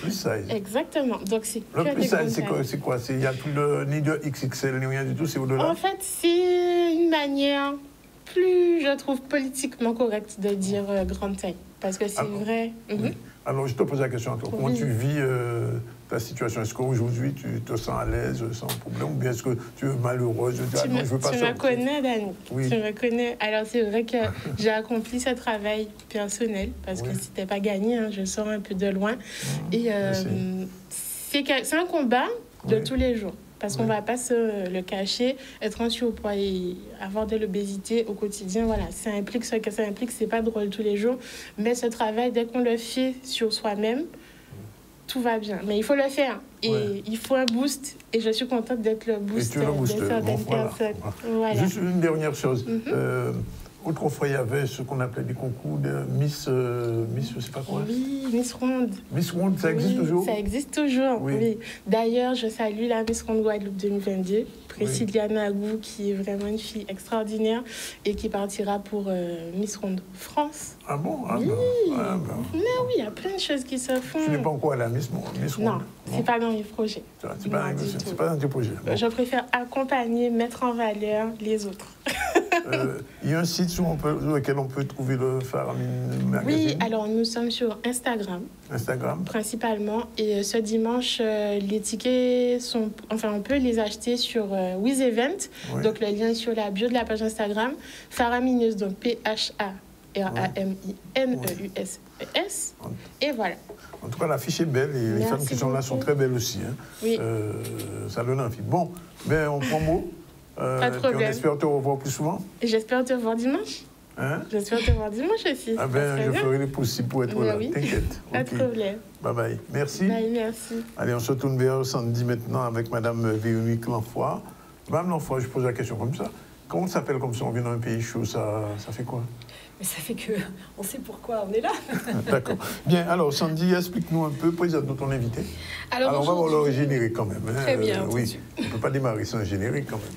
S16: Exactement. Donc, c'est
S1: le plus size, c'est quoi? Il n'y a plus ni de XXL, ni rien du tout, c'est au-delà?
S16: En fait, c'est une manière plus, je trouve, politiquement correcte de dire grande taille. Parce que c'est vrai.
S1: Alors, je te pose la question à toi. Comment tu vis ta situation? Est-ce qu'aujourd'hui, tu te sens à l'aise, sans problème? Ou bien est-ce que tu es malheureuse?
S16: Tu me connais, Dani. Oui. Tu me connais. Alors, c'est vrai que j'ai accompli ce travail personnel, parce que c'était pas gagné. Hein, je sors un peu de loin. Et c'est un combat de tous les jours. Parce qu'on ne va pas se le cacher, être en surpoids et avoir de l'obésité au quotidien, ça implique ce que ça implique, c'est pas drôle tous les jours. Mais ce travail, dès qu'on le fait sur soi-même, tout va bien. Mais il faut le faire. Et il faut un boost. Et je suis contente d'être le boost de certaines personnes. Voilà.
S1: Juste une dernière chose. Autrefois, il y avait ce qu'on appelait des concours de Miss, je ne sais pas quoi.
S16: Oui, Miss Ronde.
S1: Miss Ronde, ça existe toujours?
S16: Ça existe toujours, oui. D'ailleurs, je salue la Miss Ronde Guadeloupe 2022, Priscilla Nagou, qui est vraiment une fille extraordinaire et qui partira pour Miss Ronde France.
S1: Ah bon?
S16: Oui. Mais oui, il y a plein de choses qui se font.
S1: Tu n'es pas encore à la Miss Ronde?
S16: Non, c'est pas dans mes projets.
S1: C'est pas dans tes projets?
S16: Je préfère accompagner, mettre en valeur les autres.
S1: Il y a un site sur lequel on peut trouver le Faraminus Magazine?
S16: Oui, alors nous sommes sur Instagram. Principalement. Et ce dimanche, les tickets sont... Enfin, on peut les acheter sur WizEvent. Donc, le lien est sur la bio de la page Instagram. Faraminus, donc P-H-A-R-A-M-I-N-E-U-S-E-S. Et voilà.
S1: En tout cas, l'affiche est belle et les femmes qui sont là sont très belles aussi. Hein.
S16: Oui.
S1: Ça donne envie. Bon, ben, on prend mot.
S16: Pas de problème.
S1: On espère te revoir plus souvent.
S16: Et j'espère te voir dimanche. J'espère te voir dimanche aussi.
S1: Ah ben, je ferai le possible pour être là. T'inquiète.
S16: Pas de problème.
S1: Bye bye. Merci.
S16: Bye, merci.
S1: Allez, on se tourne vers Sandy maintenant avec Madame Véronique Lanfoy. Madame Lanfoy, je pose la question comme ça. Comment ça s'appelle comme ça? On vient dans un pays chaud, ça fait quoi?
S17: Mais ça fait qu'on sait pourquoi on est là.
S1: D'accord. Bien, alors Sandy, explique-nous un peu, présente ton invité. Alors on va voir le générique quand même. Hein.
S17: Très bien.
S1: Oui, on ne peut pas démarrer sans un générique quand même.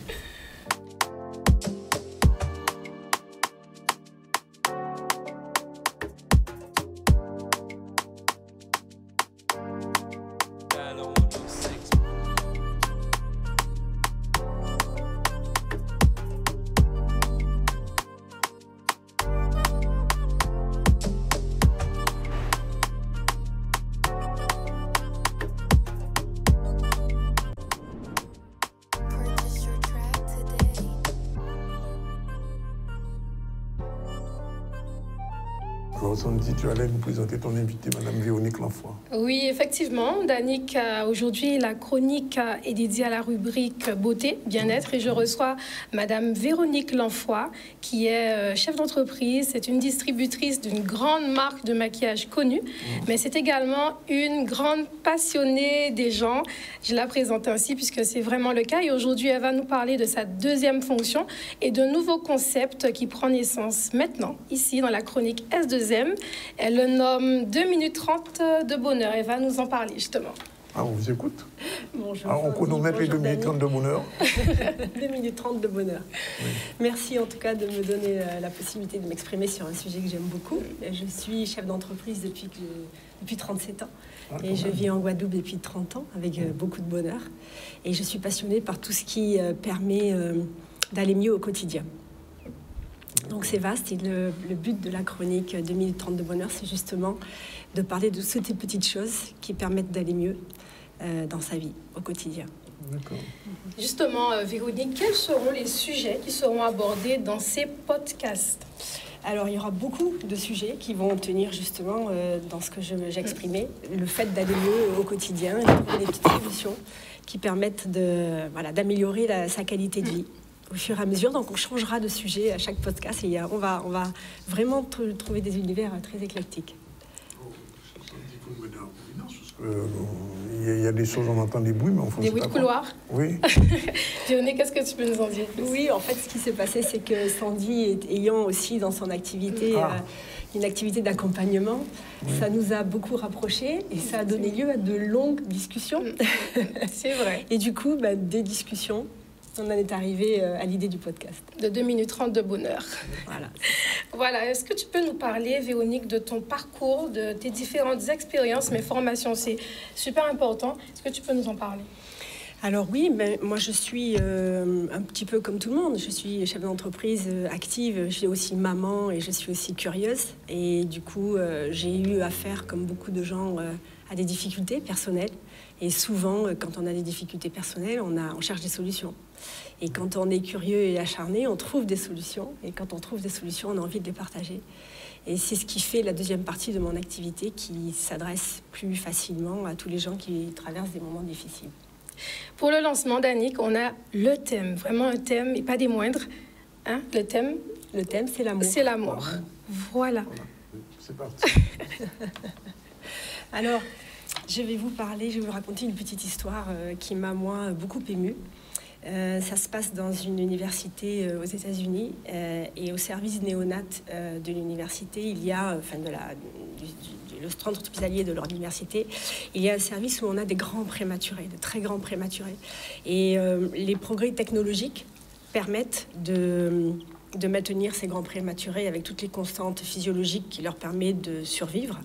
S18: Purchase your track
S1: Rosandi, tu allais nous présenter ton invité, Madame Véronique Lanfoy.
S18: Oui, effectivement. Danick, aujourd'hui, la chronique est dédiée à la rubrique beauté, bien-être, et je reçois Madame Véronique Lanfoy, qui est chef d'entreprise. C'est une distributrice d'une grande marque de maquillage connue, mais c'est également une grande passionnée des gens. Je la présente ainsi puisque c'est vraiment le cas. Et aujourd'hui, elle va nous parler de sa deuxième fonction et de nouveaux concepts qui prend naissance maintenant, ici, dans la chronique S2M. Elle le nomme 2 minutes 30 de bonheur. Elle va nous en parler, justement.
S1: Ah, on vous écoute.
S17: Bonjour.
S1: Alors, on chronomètre les 2 minutes 30 de bonheur.
S17: 2 minutes 30 de bonheur. Oui. Merci en tout cas de me donner la possibilité de m'exprimer sur un sujet que j'aime beaucoup. Je suis chef d'entreprise depuis 37 ans. Et je vis en Guadeloupe depuis 30 ans avec beaucoup de bonheur. Et je suis passionnée par tout ce qui permet d'aller mieux au quotidien. Donc c'est vaste et le but de la chronique 2 minutes 30 de bonheur, c'est justement de parler de toutes ces petites choses qui permettent d'aller mieux dans sa vie, au quotidien.
S1: D'accord.
S18: Justement, Véronique, quels seront les sujets qui seront abordés dans ces podcasts ?
S17: Alors, il y aura beaucoup de sujets qui vont tenir justement dans ce que j'exprimais, le fait d'aller mieux au quotidien et de trouver des petites solutions qui permettent d'améliorer sa qualité de vie. Au fur et à mesure, donc on changera de sujet à chaque podcast et on va vraiment trouver des univers très éclectiques.
S1: Il y a des choses, on entend des bruits, mais on faut...
S18: Des bruits de couloir.
S1: Oui.
S18: Véronique, qu'est-ce que tu peux nous en dire plus ?
S17: Oui, en fait, ce qui s'est passé, c'est que Sandy, ayant aussi dans son activité une activité d'accompagnement, ça nous a beaucoup rapprochés et ça a donné lieu à de longues discussions.
S18: C'est vrai.
S17: Et du coup, des discussions. On en est arrivé à l'idée du podcast.
S18: De 2 minutes 30 de bonheur.
S17: Voilà.
S18: Voilà. Est-ce que tu peux nous parler, Véronique, de ton parcours, de tes différentes expériences, mes formations? C'est super important. Est-ce que tu peux nous en parler?
S17: Alors oui, moi je suis un petit peu comme tout le monde. Je suis chef d'entreprise active, je suis aussi maman et je suis aussi curieuse. Et du coup, j'ai eu affaire, comme beaucoup de gens, à des difficultés personnelles. Et souvent, quand on a des difficultés personnelles, on cherche des solutions. Et quand on est curieux et acharné, on trouve des solutions. Et quand on trouve des solutions, on a envie de les partager. Et c'est ce qui fait la deuxième partie de mon activité qui s'adresse plus facilement à tous les gens qui traversent des moments difficiles.
S18: Pour le lancement, Danick, on a le thème, vraiment un thème, et pas des moindres. Hein, le thème,
S17: c'est l'amour.
S18: C'est l'amour. Voilà.
S1: C'est parti.
S17: Alors, je vais vous raconter une petite histoire qui m'a, moi, beaucoup émue. Ça se passe dans une université aux États-Unis et au service néonat de l'université, il y a, le centre hospitalier de leur université, il y a un service où on a des grands prématurés, de très grands prématurés. Et les progrès technologiques permettent de maintenir ces grands prématurés avec toutes les constantes physiologiques qui leur permettent de survivre.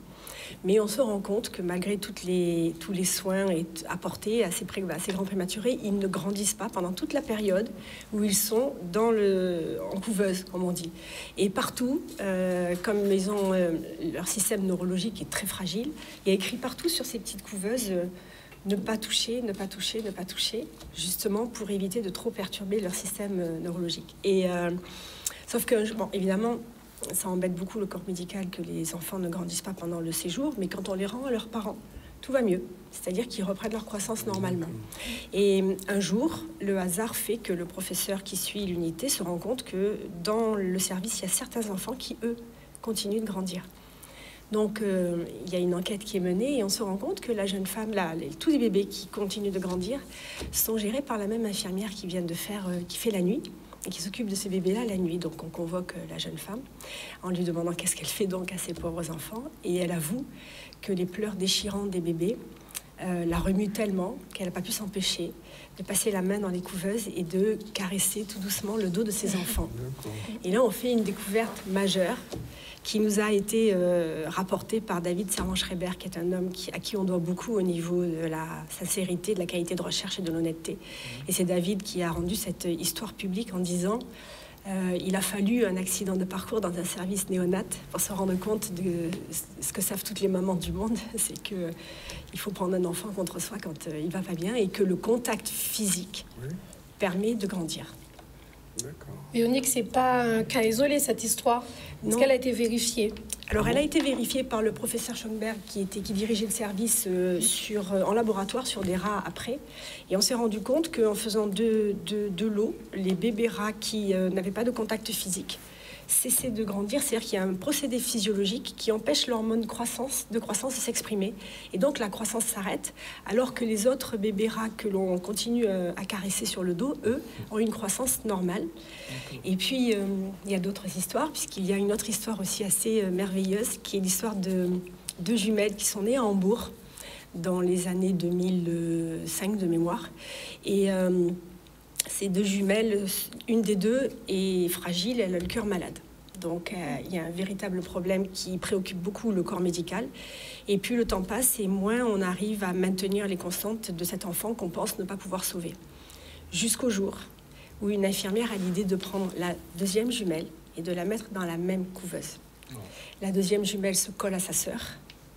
S17: Mais on se rend compte que malgré tous les soins apportés à ces grands prématurés, ils ne grandissent pas pendant toute la période où ils sont en couveuse, comme on dit. Et partout, comme ils ont leur système neurologique est très fragile, il y a écrit partout sur ces petites couveuses ne pas toucher, ne pas toucher, ne pas toucher, justement pour éviter de trop perturber leur système neurologique. Et sauf que, évidemment, ça embête beaucoup le corps médical que les enfants ne grandissent pas pendant le séjour, mais quand on les rend à leurs parents, tout va mieux. C'est-à-dire qu'ils reprennent leur croissance normalement. Et un jour, le hasard fait que le professeur qui suit l'unité se rend compte que dans le service, il y a certains enfants qui, eux, continuent de grandir. Donc, il y a une enquête qui est menée et on se rend compte que la jeune femme, tous les bébés qui continuent de grandir sont gérés par la même infirmière qui fait la nuit et qui s'occupe de ces bébés-là la nuit. Donc on convoque la jeune femme en lui demandant qu'est-ce qu'elle fait donc à ces pauvres enfants. Et elle avoue que les pleurs déchirants des bébés la remuent tellement qu'elle n'a pas pu s'empêcher de passer la main dans les couveuses et de caresser tout doucement le dos de ses enfants. Et là, on fait une découverte majeure qui nous a été rapportée par David Servan-Schreiber, qui est un homme à qui on doit beaucoup au niveau de la sincérité, de la qualité de recherche et de l'honnêteté. Et c'est David qui a rendu cette histoire publique en disant il a fallu un accident de parcours dans un service néonat pour se rendre compte de ce que savent toutes les mamans du monde, c'est qu'il faut prendre un enfant contre soi quand il va pas bien et que le contact physique permet de grandir.
S18: Véronique, c'est pas un cas isolé, cette histoire. Est-ce qu'elle a été vérifiée?
S17: Alors, elle a été vérifiée par le professeur Schoenberg qui dirigeait le service en laboratoire sur des rats après. Et on s'est rendu compte qu'en faisant de l'eau, les bébés rats qui n'avaient pas de contact physique cessaient de grandir. C'est-à-dire qu'il y a un procédé physiologique qui empêche l'hormone de croissance de s'exprimer. Et donc, la croissance s'arrête, alors que les autres bébés rats que l'on continue à caresser sur le dos, eux, ont une croissance normale. Et puis, il y a d'autres histoires, puisqu'il y a une autre histoire aussi assez merveilleuse, qui est l'histoire de deux jumelles qui sont nées à Hambourg dans les années 2005 de mémoire. Et ces deux jumelles, une des deux est fragile, elle a le cœur malade. Donc, il y a un véritable problème qui préoccupe beaucoup le corps médical. Et plus le temps passe, et moins on arrive à maintenir les constantes de cet enfant qu'on pense ne pas pouvoir sauver. Jusqu'au jour où une infirmière a l'idée de prendre la deuxième jumelle et de la mettre dans la même couveuse. La deuxième jumelle se colle à sa sœur,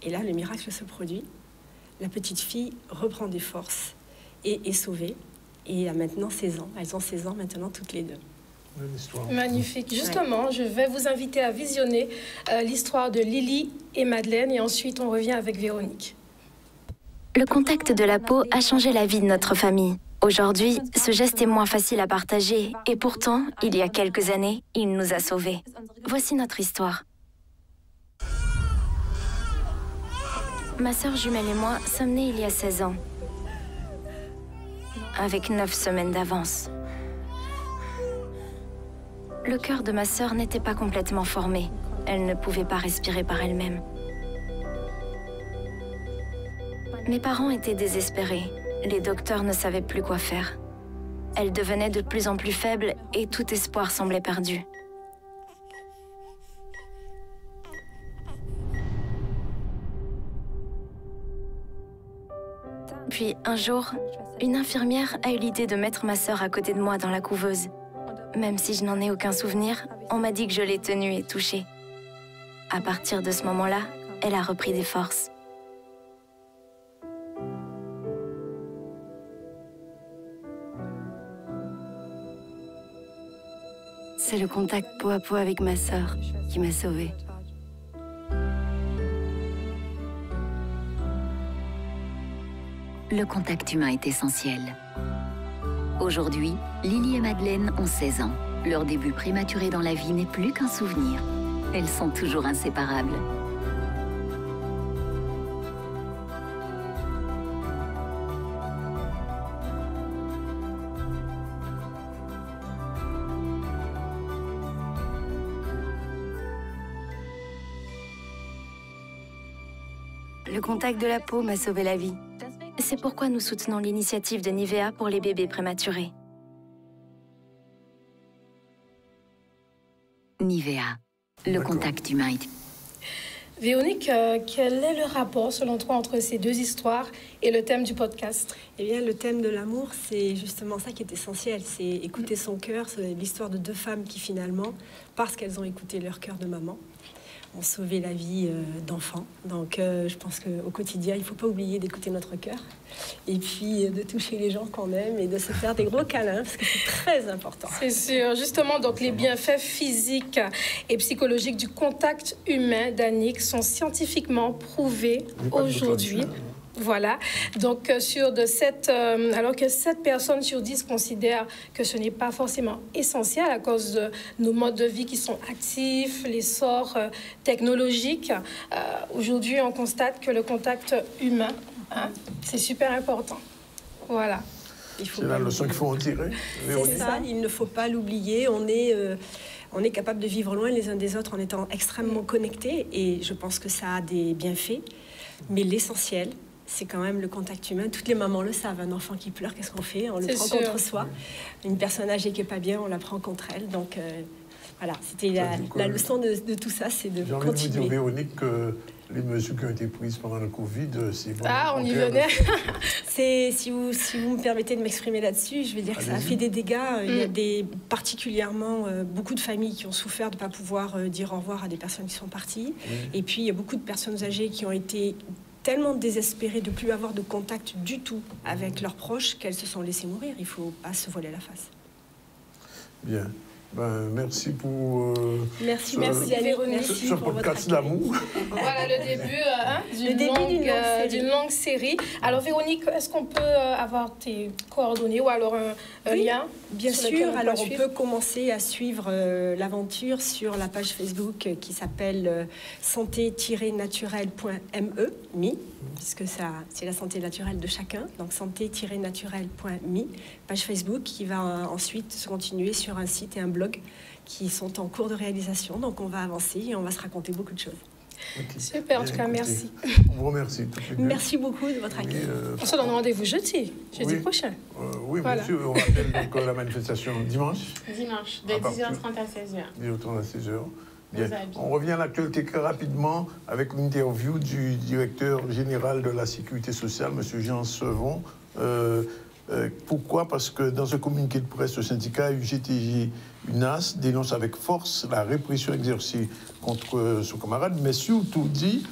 S17: et là, le miracle se produit. La petite fille reprend des forces et est sauvée. Et a maintenant 16 ans. Elles ont 16 ans maintenant, toutes les deux.
S18: Magnifique. Justement, je vais vous inviter à visionner l'histoire de Lily et Madeleine, et ensuite on revient avec Véronique.
S19: Le contact de la peau a changé la vie de notre famille. Aujourd'hui, ce geste est moins facile à partager, et pourtant, il y a quelques années, il nous a sauvés. Voici notre histoire. Ma sœur jumelle et moi sommes nés il y a 16 ans. Avec 9 semaines d'avance. Le cœur de ma sœur n'était pas complètement formé. Elle ne pouvait pas respirer par elle-même. Mes parents étaient désespérés. Les docteurs ne savaient plus quoi faire. Elle devenait de plus en plus faible et tout espoir semblait perdu. Puis, un jour, une infirmière a eu l'idée de mettre ma sœur à côté de moi dans la couveuse. Même si je n'en ai aucun souvenir, on m'a dit que je l'ai tenue et touchée. À partir de ce moment-là, elle a repris des forces. C'est le contact peau à peau avec ma sœur qui m'a sauvée.
S20: Le contact humain est essentiel. Aujourd'hui, Lily et Madeleine ont 16 ans. Leur début prématuré dans la vie n'est plus qu'un souvenir. Elles sont toujours inséparables.
S19: Le contact de la peau m'a sauvé la vie. C'est pourquoi nous soutenons l'initiative de Nivea pour les bébés prématurés.
S20: Nivea, le contact humain.
S18: Véronique, quel est le rapport, selon toi, entre ces deux histoires et le thème du podcast?
S17: Eh bien, le thème de l'amour, c'est justement ça qui est essentiel. C'est écouter son cœur. C'est l'histoire de deux femmes qui, finalement, parce qu'elles ont écouté leur cœur de maman, ont sauvé la vie d'enfants. Donc, je pense qu'au quotidien, il ne faut pas oublier d'écouter notre cœur. Et puis, de toucher les gens qu'on aime et de se faire des gros câlins, parce que c'est très important.
S18: C'est sûr. Justement, donc, les bienfaits physiques et psychologiques du contact humain, Danick, sont scientifiquement prouvés aujourd'hui. Voilà, donc alors que 7 personnes sur 10 considèrent que ce n'est pas forcément essentiel à cause de nos modes de vie qui sont actifs, l'essor technologique. Aujourd'hui, on constate que le contact humain, c'est super important. Voilà.
S1: C'est la leçon qu'il faut en tirer.
S17: C'est ça, il ne faut pas l'oublier. On est capable de vivre loin les uns des autres en étant extrêmement connectés, et je pense que ça a des bienfaits, mais l'essentiel, c'est quand même le contact humain. Toutes les mamans le savent. Un enfant qui pleure, qu'est-ce qu'on fait? On le prend contre soi. Une personne âgée qui n'est pas bien, on la prend contre elle. Donc, voilà, c'était la leçon de tout ça, c'est de continuer.
S1: J'ai envie de vous dire, Véronique, que les mesures qui ont été prises pendant le Covid, c'est vraiment...
S18: Ah, on y venait.
S17: Si vous me permettez de m'exprimer là-dessus, je vais dire que ça a fait des dégâts. Il y a particulièrement beaucoup de familles qui ont souffert de ne pas pouvoir dire au revoir à des personnes qui sont parties. Et puis, il y a beaucoup de personnes âgées qui ont été tellement désespérées de ne plus avoir de contact du tout avec leurs proches qu'elles se sont laissées mourir. Il ne faut pas se voiler la face.
S1: Bien. Ben, merci pour
S18: merci Véronique
S1: ce podcast d'amour.
S18: Voilà le début d'une longue série. Alors Véronique, est-ce qu'on peut avoir tes coordonnées ou alors un lien?
S17: Bien sûr, alors on peut commencer à suivre l'aventure sur la page Facebook qui s'appelle santé-naturelle.me, puisque c'est la santé naturelle de chacun, donc santé-naturelle.me, page Facebook qui va ensuite se continuer sur un site et un blog qui sont en cours de réalisation. Donc on va avancer et on va se raconter beaucoup de choses.
S18: Okay. Super, en tout cas, merci.
S1: On vous remercie.
S17: Merci beaucoup de votre accueil.
S18: On se donne rendez-vous jeudi prochain.
S1: Oui, voilà. Bien sûr. On rappelle donc la manifestation dimanche.
S16: Dimanche, de 10h30 à 16h.
S1: 10h30 à 16h. Bien. On revient à l'actualité très rapidement avec l'interview du directeur général de la Sécurité sociale, M. Jean Sevon. Pourquoi? Parce que dans un communiqué de presse, le syndicat UGTG UNAS dénonce avec force la répression exercée contre son camarade, mais surtout dit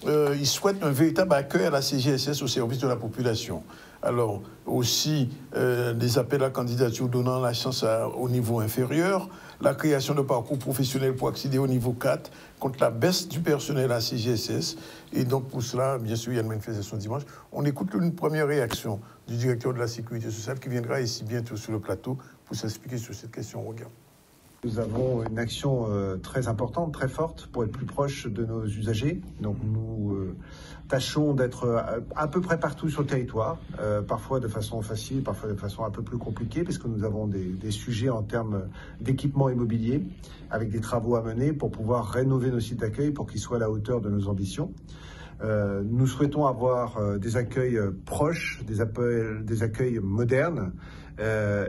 S1: il souhaite un véritable accueil à la CGSS au service de la population. Alors aussi des appels à candidature donnant la chance au niveau inférieur, la création de parcours professionnels pour accéder au niveau 4 contre la baisse du personnel à la CGSS. Et donc pour cela, bien sûr, il y a une manifestation dimanche. On écoute une première réaction du directeur de la Sécurité sociale qui viendra ici bientôt sur le plateau pour s'expliquer sur cette question. Regarde.
S21: Nous avons une action très importante, très forte pour être plus proche de nos usagers. Donc nous tâchons d'être à peu près partout sur le territoire, parfois de façon facile, parfois de façon un peu plus compliquée, parce que nous avons des sujets en termes d'équipement immobilier, avec des travaux à mener pour pouvoir rénover nos sites d'accueil pour qu'ils soient à la hauteur de nos ambitions. Nous souhaitons avoir des accueils proches, des accueils modernes,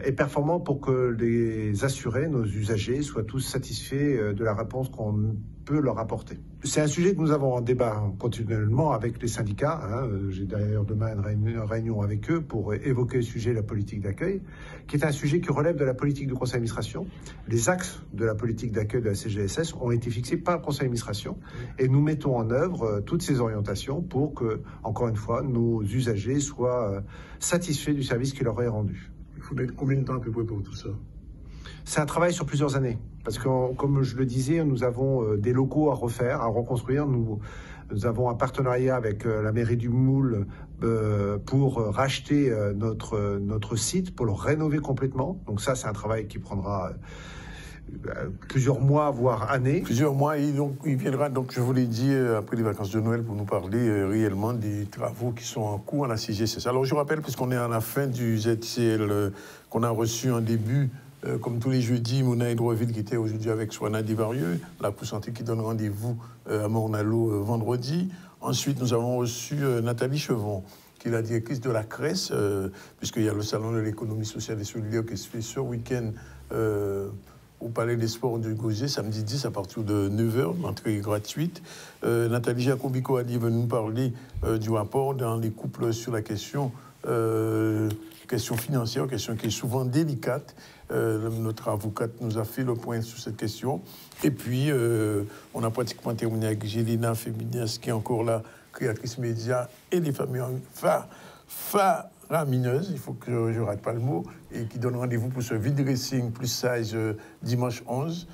S21: et performants pour que les assurés, nos usagers, soient tous satisfaits de la réponse qu'on peut leur apporter. C'est un sujet que nous avons en débat continuellement avec les syndicats. J'ai d'ailleurs demain une réunion avec eux pour évoquer le sujet de la politique d'accueil, qui est un sujet qui relève de la politique du conseil d'administration. Les axes de la politique d'accueil de la CGSS ont été fixés par le conseil d'administration et nous mettons en œuvre toutes ces orientations pour que, encore une fois, nos usagers soient satisfaits du service qui leur est rendu.
S1: Il faut mettre combien de temps à peu près pour tout ça?
S21: C'est un travail sur plusieurs années, parce que, comme je le disais, nous avons des locaux à refaire, à reconstruire. Nous avons un partenariat avec la mairie du Moule pour racheter notre site, pour le rénover complètement. Donc ça, c'est un travail qui prendra plusieurs mois, voire années.
S1: Plusieurs mois, et donc il viendra, donc je vous l'ai dit, après les vacances de Noël, pour nous parler réellement des travaux qui sont en cours à la CGSS. Alors je rappelle, puisqu'on est à la fin du ZCL qu'on a reçu en début, comme tous les jeudis, Mouna Hydroville qui était aujourd'hui avec Soana Desvarieux, la Cousanté qui donne rendez-vous à Morne-à-l'Eau vendredi. Ensuite, nous avons reçu Nathalie Chevon, qui est la directrice de la CRES, puisqu'il y a le Salon de l'économie sociale et solidaire qui se fait ce week-end au Palais des Sports de Gauzet, samedi 10 à partir de 9h, l'entrée gratuite. Nathalie Jacobi-Coadi va nous parler du rapport dans les couples sur la question financière, question qui est souvent délicate. Notre avocate nous a fait le point sur cette question. Et puis, on a pratiquement terminé avec Gélina Féminias, qui est encore là, créatrice média et des familles faramineuses, il faut que je ne rate pas le mot, et qui donne rendez-vous pour ce vide dressing plus sage dimanche 11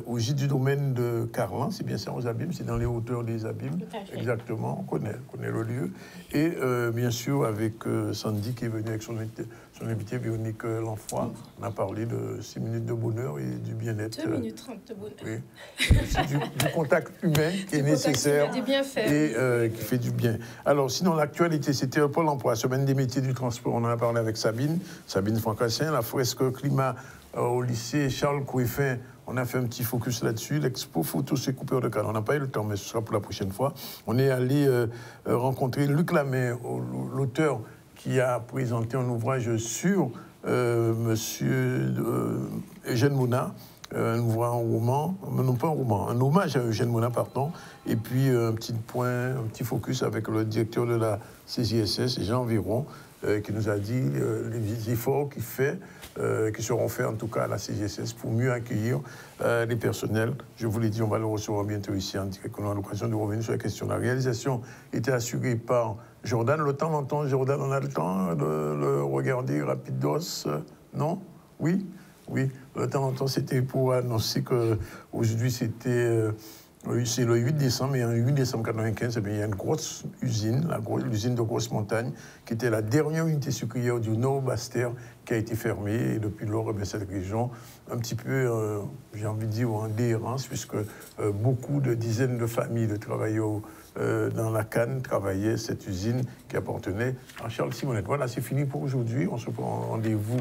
S1: au gîte du domaine de Carlan, c'est bien ça, aux Abîmes, c'est dans les hauteurs des Abîmes, exactement, on connaît le lieu. Et bien sûr, avec Sandy qui est venue avec son invité Véronique Lanfoy, on a parlé de 6 minutes de bonheur et du bien-être.
S18: 2 minutes 30 de bonheur.
S1: Oui. C'est du contact humain qui est nécessaire et qui fait du bien. Alors, sinon, l'actualité, c'était Pôle emploi, semaine des métiers du transport. On en a parlé avec Sabine Francassin, la fresque climat au lycée Charles Coueffin. On a fait un petit focus là-dessus. L'expo photo, c'est coupeur de cadre. On n'a pas eu le temps, mais ce sera pour la prochaine fois. On est allé rencontrer Luc Lamet, l'auteur qui a présenté un ouvrage sur Monsieur Eugène Mouna, un roman, non pas un roman, un hommage à Eugène Mouna, pardon. Et puis un petit focus avec le directeur de la CGSS, Jean Viron, qui nous a dit les efforts qu'il fait, qui seront faits en tout cas à la CGSS pour mieux accueillir les personnels. Je vous l'ai dit, on va le recevoir bientôt ici en direct. On a l'occasion de revenir sur la question. La réalisation était assurée par Jordan. Le temps m'entend, Jordan, on a le temps de le regarder rapidos, non? Oui? Oui, de temps en temps, c'était pour annoncer qu'aujourd'hui, c'était... c'est le 8 décembre, et en 8 décembre 1995, il y a une grosse usine, l'usine de Grosse Montagne, qui était la dernière unité sucrière du Nord-Bastère, qui a été fermée. Et depuis lors, cette région, un petit peu, j'ai envie de dire, en déhérence, puisque beaucoup de dizaines de familles de travailleurs dans la Canne travaillaient cette usine qui appartenait à Charles Simonette. Voilà, c'est fini pour aujourd'hui. On se prend rendez-vous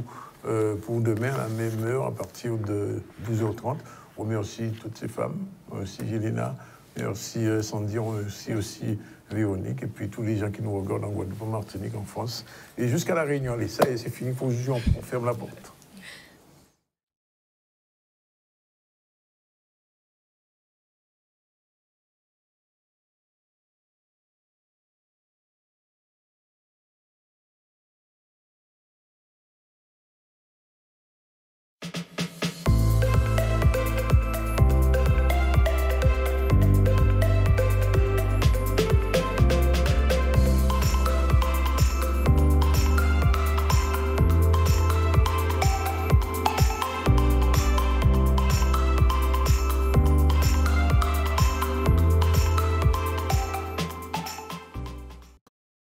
S1: pour demain à la même heure, à partir de 12h30. On remercie toutes ces femmes, merci Gélina, merci Sandy, on remercie aussi Véronique, et puis tous les gens qui nous regardent en Guadeloupe, en Martinique, en France. Et jusqu'à la Réunion, allez, ça y est, c'est fini pour aujourd'hui, on ferme la porte.